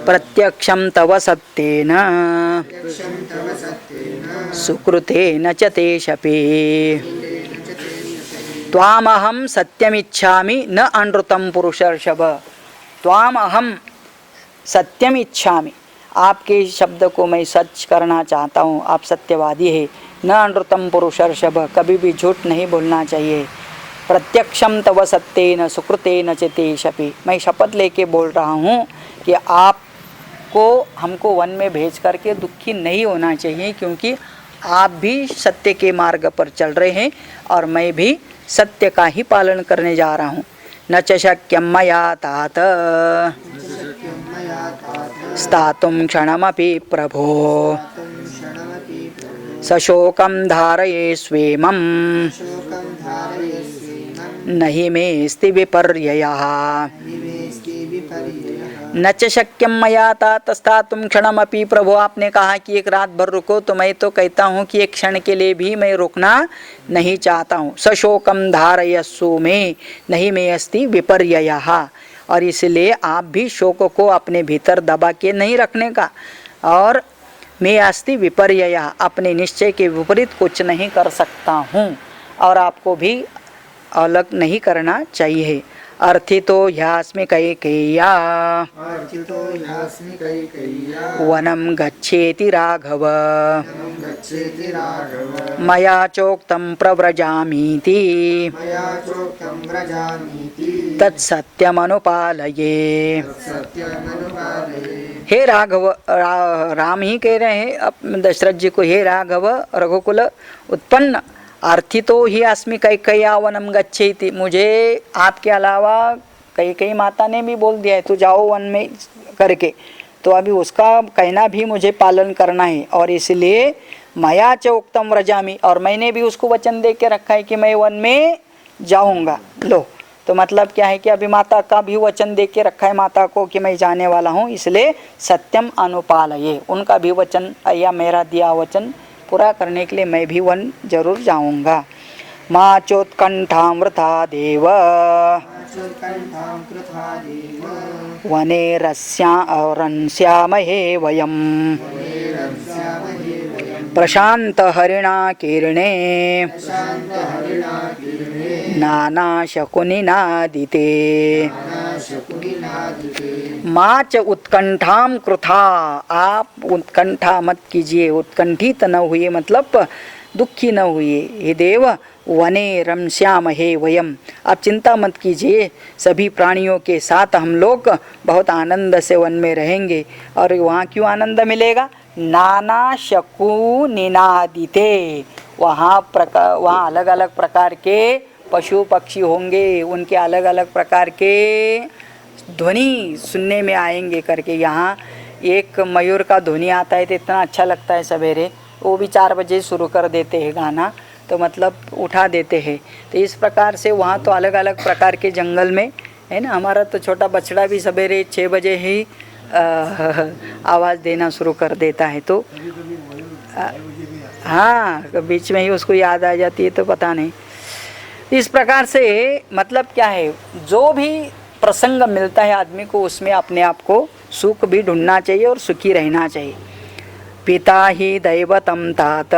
Speaker 1: प्रत्यक्षं तव सत्येन सुकृतेन च ते शपे। त्वामहं सत्यमिच्छामि न अनृतं पुरुषर्षभ। त्वामहं सत्यमिच्छामि, आपके शब्द को मैं सच करना चाहता हूँ, आप सत्यवादी है। न अनृतं पुरुषर्षभ, कभी भी झूठ नहीं बोलना चाहिए। प्रत्यक्षम तव सत्येन सुकृतेन च ते शपि। मैं शपथ लेके बोल रहा हूँ कि आपको हमको वन में भेज करके दुखी नहीं होना चाहिए, क्योंकि आप भी सत्य के मार्ग पर चल रहे हैं और मैं भी सत्य का ही पालन करने जा रहा हूँ। न च शक्यं मया तात स्थातुं क्षणमपि प्रभो सशोकं धारये स्वेमं नहि मेऽस्ति विपर्ययः। न च शक्यं मया तात स्थातुं क्षणमपि प्रभो। आपने कहा कि एक रात भर रुको, तो मैं तो कहता हूँ कि एक क्षण के लिए भी मैं रुकना नहीं चाहता हूँ। सशोकं धारयस्व में नहीं में अस्ति विपर्ययः। और इसलिए आप भी शोक को अपने भीतर दबा के नहीं रखने का, और मैं अस्ति विपर्ययः, अपने निश्चय के विपरीत कुछ नहीं कर सकता हूँ, और आपको भी अलग नहीं करना चाहिए। अर्थितो ह्यास्मि कैकेय्या वनं गच्छेति राघव मया चोक्तं प्रव्रजामीति तत्सत्यमनुपालये। हे राघव, राम ही कह रहे हैं दशरथ जी को, हे राघव रघुकुल उत्पन्न, अर्थितो ही अस्मि कैकेय्या वनम गच्छेति। मुझे आपके अलावा कई माता ने भी बोल दिया है तू जाओ वन में करके, तो अभी उसका कहना भी मुझे पालन करना है, और इसलिए मया च उक्तम व्रजामि, और मैंने भी उसको वचन दे के रखा है कि मैं वन में जाऊंगा। लो, तो मतलब क्या है कि अभी माता का भी वचन दे के रखा है माता को कि मैं जाने वाला हूँ, इसलिए सत्यम अनुपालये, उनका भी वचन या मेरा दिया वचन पूरा करने के लिए मैं भी वन जरूर जाऊंगा। मा चोत्कंठां वृथा देव वने रंस्यामहे वयम् प्रशांत हरिणा कीर्णे नाना शकुनिनादिते। माँ च उत्कंठाम कृथा, आप उत्कंठा मत कीजिए, उत्कंठित न हुए, मतलब दुखी न हुए। हे देव, वने रमश्यामहे वयम, आप चिंता मत कीजिए, सभी प्राणियों के साथ हम लोग बहुत आनंद से वन में रहेंगे। और वहाँ क्यों आनंद मिलेगा? नाना शकुनिनादिते, वहाँ अलग अलग प्रकार के पशु पक्षी होंगे, उनके अलग अलग प्रकार के ध्वनि सुनने में आएंगे करके। यहाँ एक मयूर का ध्वनि आता है तो इतना अच्छा लगता है, सवेरे वो भी 4 बजे शुरू कर देते हैं गाना, तो मतलब उठा देते हैं। तो इस प्रकार से वहाँ तो अलग अलग प्रकार के जंगल में है ना। हमारा तो छोटा बछड़ा भी सवेरे 6 बजे ही आवाज़ देना शुरू कर देता है, तो हाँ बीच में ही उसको याद आ जाती है, तो पता नहीं। इस प्रकार से मतलब क्या है, जो भी प्रसंग मिलता है आदमी को उसमें अपने आप को सुख भी ढूंढना चाहिए और सुखी रहना चाहिए। पिता ही दैवतं तात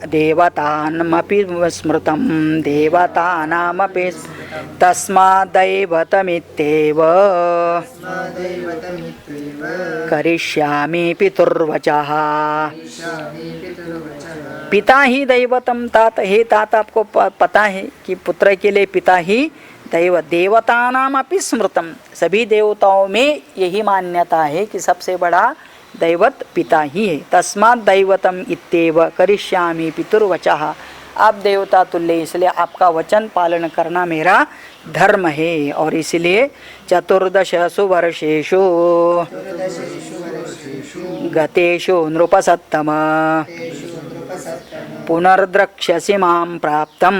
Speaker 1: देवतानमपि स्मृतं देवतानामपि तस्माद्दैवतमित्येव करिष्यामि पितुर्वचः। पिता ही दैवतम तात, हे तात आपको पता है कि पुत्र के लिए पिता ही देवतानामपि स्मृतम, सभी देवताओं में यही मान्यता है कि सबसे बड़ा दैवत पिता ही है। तस्मात् दैवतम इत्येव करिष्यामि पितुर्वचः, आप देवता तुल्य, इसलिए आपका वचन पालन करना मेरा धर्म है। और इसलिए 14 वर्षेषु गतेषु नृपसत्तम पुनर्द्रक्ष्यसि मां प्राप्तं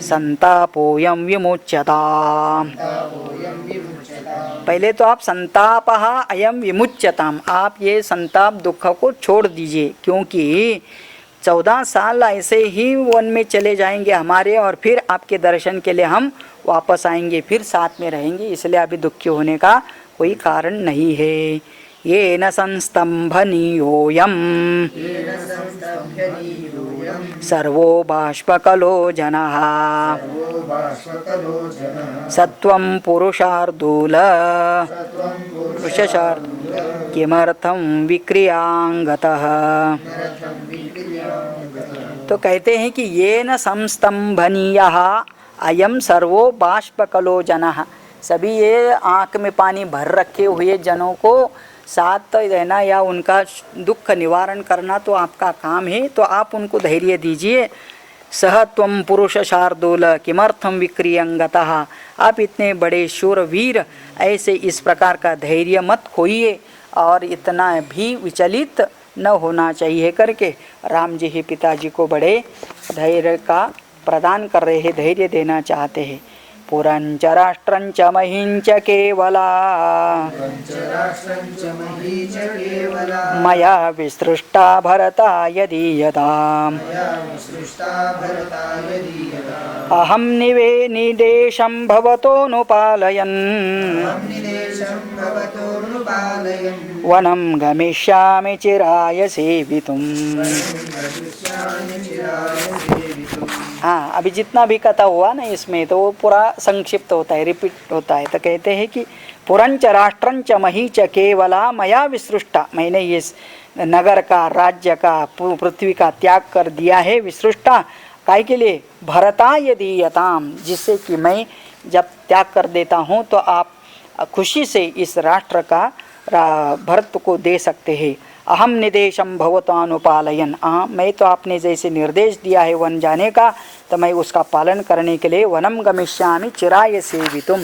Speaker 1: संतापोऽयं विमुच्यताम्। पहले तो आप संतापः अयं विमुच्यताम्, आप ये संताप दुख को छोड़ दीजिए, क्योंकि 14 साल ऐसे ही वन में चले जाएंगे हमारे, और फिर आपके दर्शन के लिए हम वापस आएंगे, फिर साथ में रहेंगे, इसलिए अभी दुखी होने का कोई कारण नहीं है। येन संस्तंभनीयोऽयं सर्वो बाष्पकलो जनः सत्वं पुरुषार्दूल किमर्थं विक्रियांगतः। तो कहते हैं कि ये न संस्तंभनीयः अयम सर्वो बाष्पकलो जनः, सभी ये आँख में पानी भर रखे हुए जनों को साथ रहना या उनका दुख निवारण करना तो आपका काम है, तो आप उनको धैर्य दीजिए। सह त्वं पुरुष शार्दूल किमर्थम विक्रियंगतः, आप इतने बड़े शूरवीर ऐसे इस प्रकार का धैर्य मत खोइए और इतना भी विचलित न होना चाहिए करके राम जी ही पिताजी को बड़े धैर्य का प्रदान कर रहे हैं, धैर्य देना चाहते हैं। पुरंच राष्ट्रंच महींच केवला मया विसृष्टा भरता यदीयताम् अहं निवेनिदेशं भवतोऽनुपालयन् वनं गमिष्यामि चिराय सेवितुम्। हाँ, अभी जितना भी कथा हुआ ना इसमें तो वो पूरा संक्षिप्त होता है, रिपीट होता है। तो कहते हैं कि पुरंच राष्ट्रंच मही च केवला मया विसृष्टा, मैंने इस नगर का, राज्य का, पृथ्वी का त्याग कर दिया है। विसृष्टा काय के लिए? भरता यदीयताम, जिससे कि मैं जब त्याग कर देता हूँ तो आप खुशी से इस राष्ट्र का भरत को दे सकते हैं। अहम निदेशम भवतानुपालयन, मैं तो आपने जैसे निर्देश दिया है वन जाने का, तो मैं उसका पालन करने के लिए वनम गमिष्यामि चिराय सेवितुम,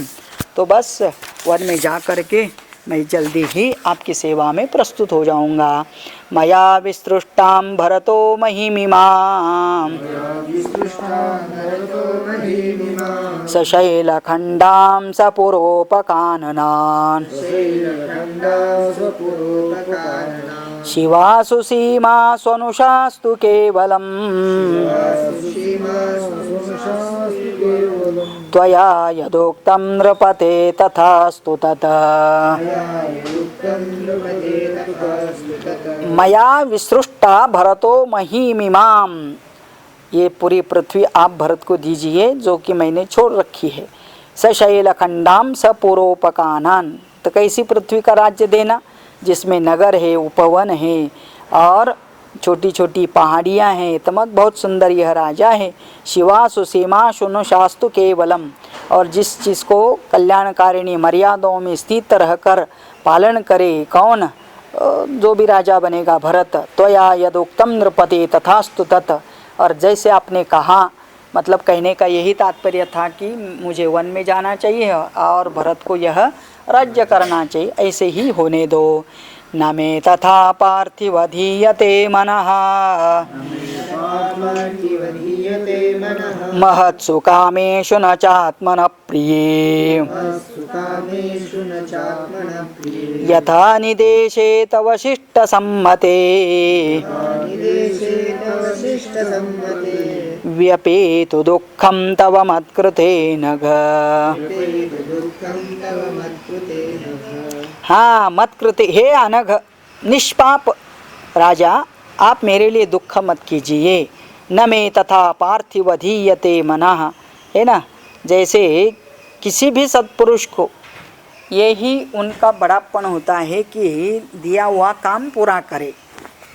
Speaker 1: तो बस वन में जा कर के मैं जल्दी ही आपकी सेवा में प्रस्तुत हो जाऊंगा। मया विसृष्टां भरतो महिमिमां सशैलखण्डां सपुरोपकाननान् शिवासु सीमा स्वनुषास्तु केवलम् त्वया यदोक्तं नृपते तथास्तु तथा। मया विसृष्टा भरतो महीमिमां, ये पूरी पृथ्वी आप भरत को दीजिए जो कि मैंने छोड़ रखी है। सशैलखंडाम सपुरोपकानान, तो कैसी पृथ्वी का राज्य देना जिसमें नगर है, उपवन है और छोटी छोटी पहाड़ियाँ हैं, तमक बहुत सुंदर यह राजा है। शिवासु सीमा शुनु शास्तु केवलम, और जिस चीज़ को कल्याणकारिणी मर्यादाओं में स्थित रहकर पालन करे कौन? जो भी राजा बनेगा भरत। त्वया यदुक्तम नृपते तथास्तु तत्, और जैसे आपने कहा, मतलब कहने का यही तात्पर्य था कि मुझे वन में जाना चाहिए और भरत को यह राज्य करना चाहिए, ऐसे ही होने दो। न मे तथा पार्थिवधीयते मनः महत्सु कामेषु न चात्मनः प्रिये यथा निदेशे तव शिष्टसम्मते व्यपेतु दुःखं तव मत्कृते नघ। हाँ, मत्कृते, हे अनघ निष्पाप राजा, आप मेरे लिए दुख मत कीजिए। न मे तथा पार्थिवधीयते मनः, है ना, जैसे किसी भी सत्पुरुष को यही उनका बड़ापन होता है कि दिया हुआ काम पूरा करे,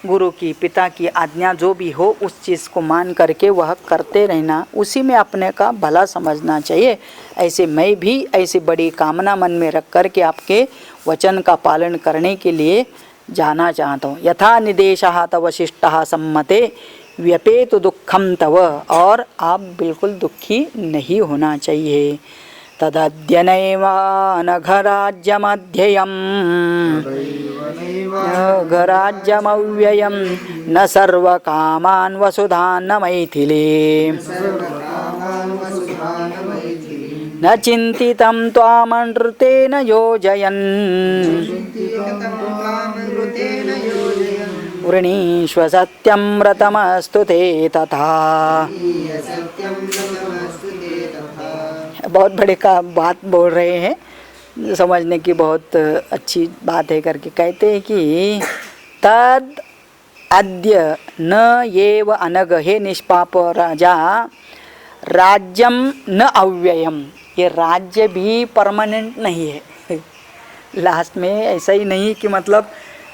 Speaker 1: गुरु की, पिता की आज्ञा जो भी हो उस चीज़ को मान करके वह करते रहना, उसी में अपने का भला समझना चाहिए। ऐसे मैं भी ऐसी बड़ी कामना मन में रख कर के आपके वचन का पालन करने के लिए जाना चाहता हूँ। यथा निदेशः तव शिष्टः सम्मते व्यपेतु दुःखं तव, और आप बिल्कुल दुखी नहीं होना चाहिए। तदद्यनैव नघराज्यमध्ययम् नघराज्यमव्ययं न सर्वकामान् वसुधान् न मैथिली न चिन्तितं त्वामनृतेन योजयन् वृणीष्व सत्यं व्रतमस्तु ते तथा। बहुत बड़े का बात बोल रहे हैं, समझने की बहुत अच्छी बात है करके कहते हैं कि तद अद्य न एव अनग, हे निष्पाप राजा, राज्यम न अव्ययम, ये राज्य भी परमानेंट नहीं है। लास्ट में ऐसा ही नहीं कि मतलब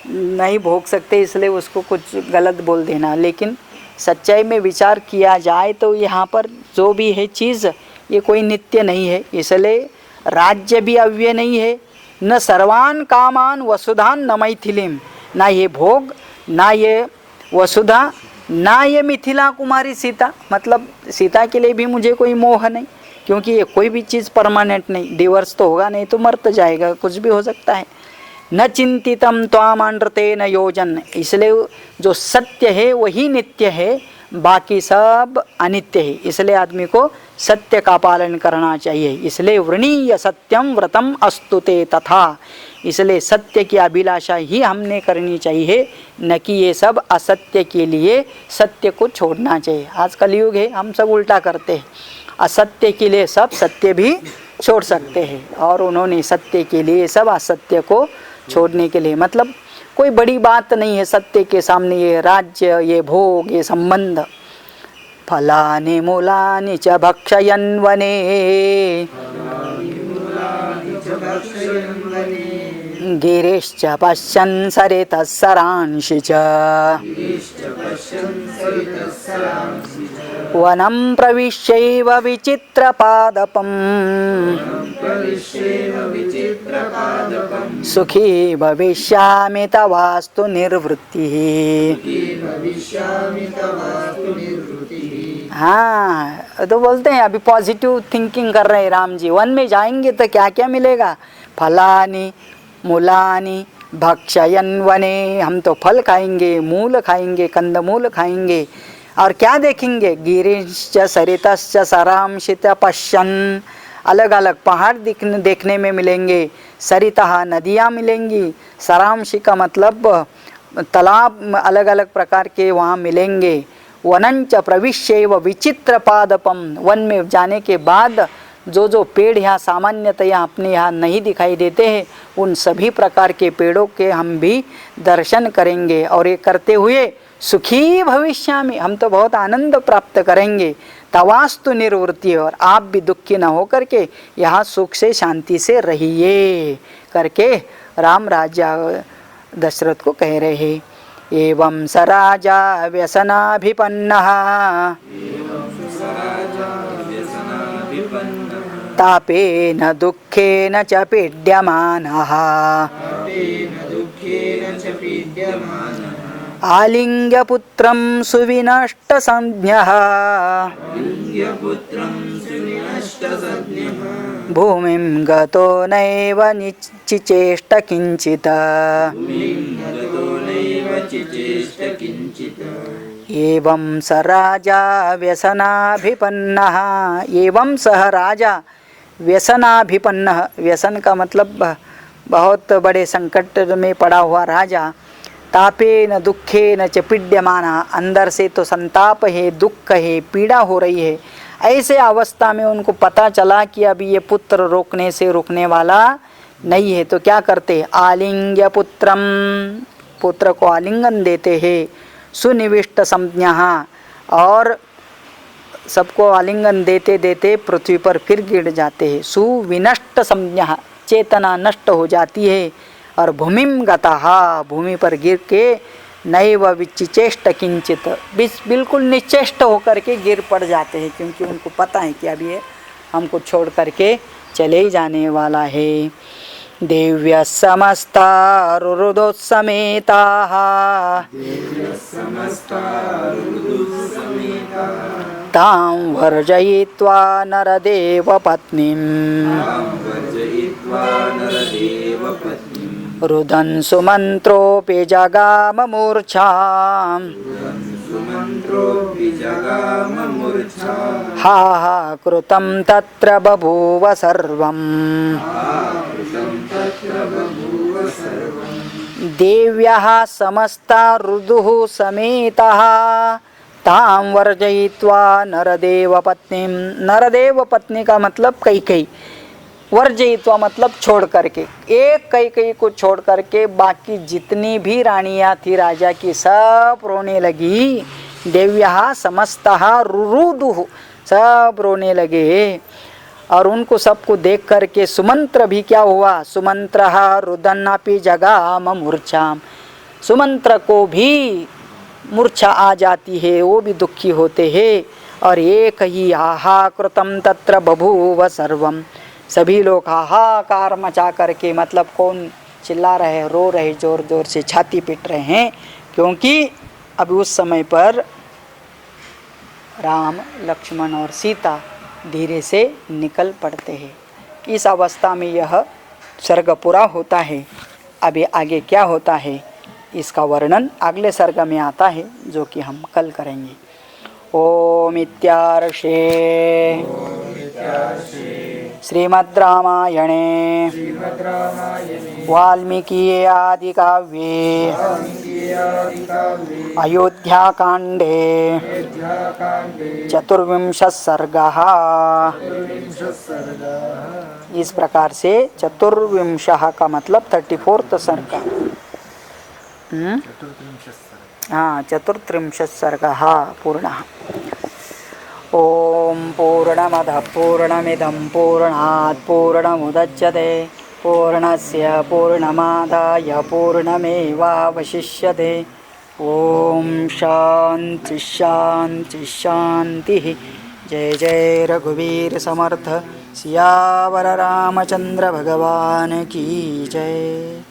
Speaker 1: नहीं भोग सकते इसलिए उसको कुछ गलत बोल देना, लेकिन सच्चाई में विचार किया जाए तो यहाँ पर जो भी है चीज़ ये कोई नित्य नहीं है, इसलिए राज्य भी अव्यय नहीं है। न सर्वान कामान वसुधान न मैथिलीम, ना ये भोग, ना ये वसुधा, ना ये मिथिला कुमारी सीता, मतलब सीता के लिए भी मुझे कोई मोह नहीं, क्योंकि ये कोई भी चीज़ परमानेंट नहीं, डिवर्स तो होगा नहीं तो मर तो जाएगा, कुछ भी हो सकता है। न चिंतितम त्वामानृते न योजन, इसलिए जो सत्य है वही नित्य है, बाकी सब अनित्य है, इसलिए आदमी को सत्य का पालन करना चाहिए। इसलिए वृणीय सत्यम व्रतम अस्तुते तथा, इसलिए सत्य की अभिलाषा ही हमने करनी चाहिए, न कि ये सब असत्य के लिए सत्य को छोड़ना चाहिए। आज कलयुग है, हम सब उल्टा करते हैं, असत्य के लिए सब सत्य भी छोड़ सकते हैं, और उन्होंने सत्य के लिए सब असत्य को छोड़ने के लिए, मतलब कोई बड़ी बात नहीं है सत्य के सामने ये राज्य, ये भोग, ये संबंध। फलानि मूलानि च भक्षयन् वने, गिरिश्च पश्यन् सरितः सरांसि च, वनं प्रविश्यैव विचित्रपादपम्, सुखी भविष्यामि तवास्तु निर्वृत्तिः। हाँ, तो बोलते हैं अभी पॉजिटिव थिंकिंग कर रहे हैं राम जी। वन में जाएंगे तो क्या क्या मिलेगा? फलानि मूलानि भक्षयन् वने, हम तो फल खाएंगे, मूल खाएंगे, कंदमूल खाएंगे, और क्या देखेंगे? गिरिश्च सरितश्च सरांसित पश्यन्, अलग अलग पहाड़ देखने में मिलेंगे, सरिता नदियाँ मिलेंगी, सरांशी का मतलब तालाब अलग अलग प्रकार के वहाँ मिलेंगे। वनंच प्रविश्यैव विचित्र पादपम, वन में जाने के बाद जो जो पेड़ यहाँ सामान्यतया अपने यहाँ नहीं दिखाई देते हैं, उन सभी प्रकार के पेड़ों के हम भी दर्शन करेंगे, और ये करते हुए सुखी भविष्यामि, हम तो बहुत आनंद प्राप्त करेंगे। तवास्तु निवृत्ति, और आप भी दुखी न हो करके यहाँ सुख से शांति से रहिए करके राम राजा दशरथ को कह रहे हैं। एवं स राजा व्यसनाभिपन्नः तापेन दुःखेन च पीड्यमानः, आलिङ्ग्य पुत्रं सुविनष्टसंज्ञः, भूमिं गतो नैव चिचेष्ट किंचित्, एवं स राजा व्यसनाभिपन्नः, एवं सह राजा व्यसनाभिपन्नः, व्यसन का मतलब बहुत बड़े संकट में पड़ा हुआ राजा, तापे न दुखे न च पीड्यमाना, अंदर से तो संताप है, दुख है, पीड़ा हो रही है। ऐसे अवस्था में उनको पता चला कि अभी ये पुत्र रोकने से रुकने वाला नहीं है, तो क्या करते? आलिंग्य पुत्रम, पुत्र को आलिंगन देते हैं, सुनिविष्ट संज्ञा, और सबको आलिंगन देते देते पृथ्वी पर फिर गिर जाते हैं। सुविनष्ट संज्ञा, चेतना नष्ट हो जाती है, और भूमिम गतः, भूमि पर गिर के नैव विचिचेष्ट किंचित, बिल्कुल निश्चेष्ट होकर के गिर पड़ जाते हैं, क्योंकि उनको पता है कि अब ये हमको छोड़ करके चले ही जाने वाला है। देव्य समस्ता रुरुदोत्समेताः तां वर्जयित्वा नरदेव पत्नीं, रुदन् सुमन्त्रोऽपि जगाम मूर्छाम्, हा हा कृतं तत्र बभूव सर्वम्। देव्याः समस्ता रुदुः समेतः तां वर्जयित्वा नरदेव पत्नीं, नरदेव पत्नी का मतलब कैकेयी, वर्जयित्वा मतलब छोड़ करके, एक कैकेयी को छोड़ करके बाकी जितनी भी रानियां थी राजा की सब रोने लगी। देव्यः समस्तः रुरुदुः, सब रोने लगे। और उनको सबको देख करके सुमंत्र भी क्या हुआ, सुमंत्रः रुदन्नपि जगाम मूर्छाम, सुमंत्र को भी मूर्छा आ जाती है, वो भी दुखी होते हैं। और एक ही आहाकृतम तत्र बभूव सर्वम, सभी लोग हाहाकार मचा करके, मतलब कौन चिल्ला रहे, रो रहे, जोर जोर से छाती पीट रहे हैं, क्योंकि अभी उस समय पर राम लक्ष्मण और सीता धीरे से निकल पड़ते हैं। इस अवस्था में यह सर्ग पूरा होता है। अभी आगे क्या होता है इसका वर्णन अगले सर्ग में आता है, जो कि हम कल करेंगे। ओम इत्यार्षे श्रीमद् रामायणे वाल्मीकि आदि काव्ये अयोध्याकाण्डे चतुर्विंशः सर्गः। इस प्रकार से चतुर्विंशः का मतलब 34वां सर्ग। हाँ, चतुर्त्रिंशः सर्गः पूर्णः। ओम पूर्णमदः पूर्णमिदं पूर्णात् पूर्णमुदच्यते पूर्णस्य पूर्णमादाय पूर्णमेवावशिष्यते। ओम शांति शांति शांति। जय जय रघुवीर समर्थ सियावर रामचंद्र भगवान की जय।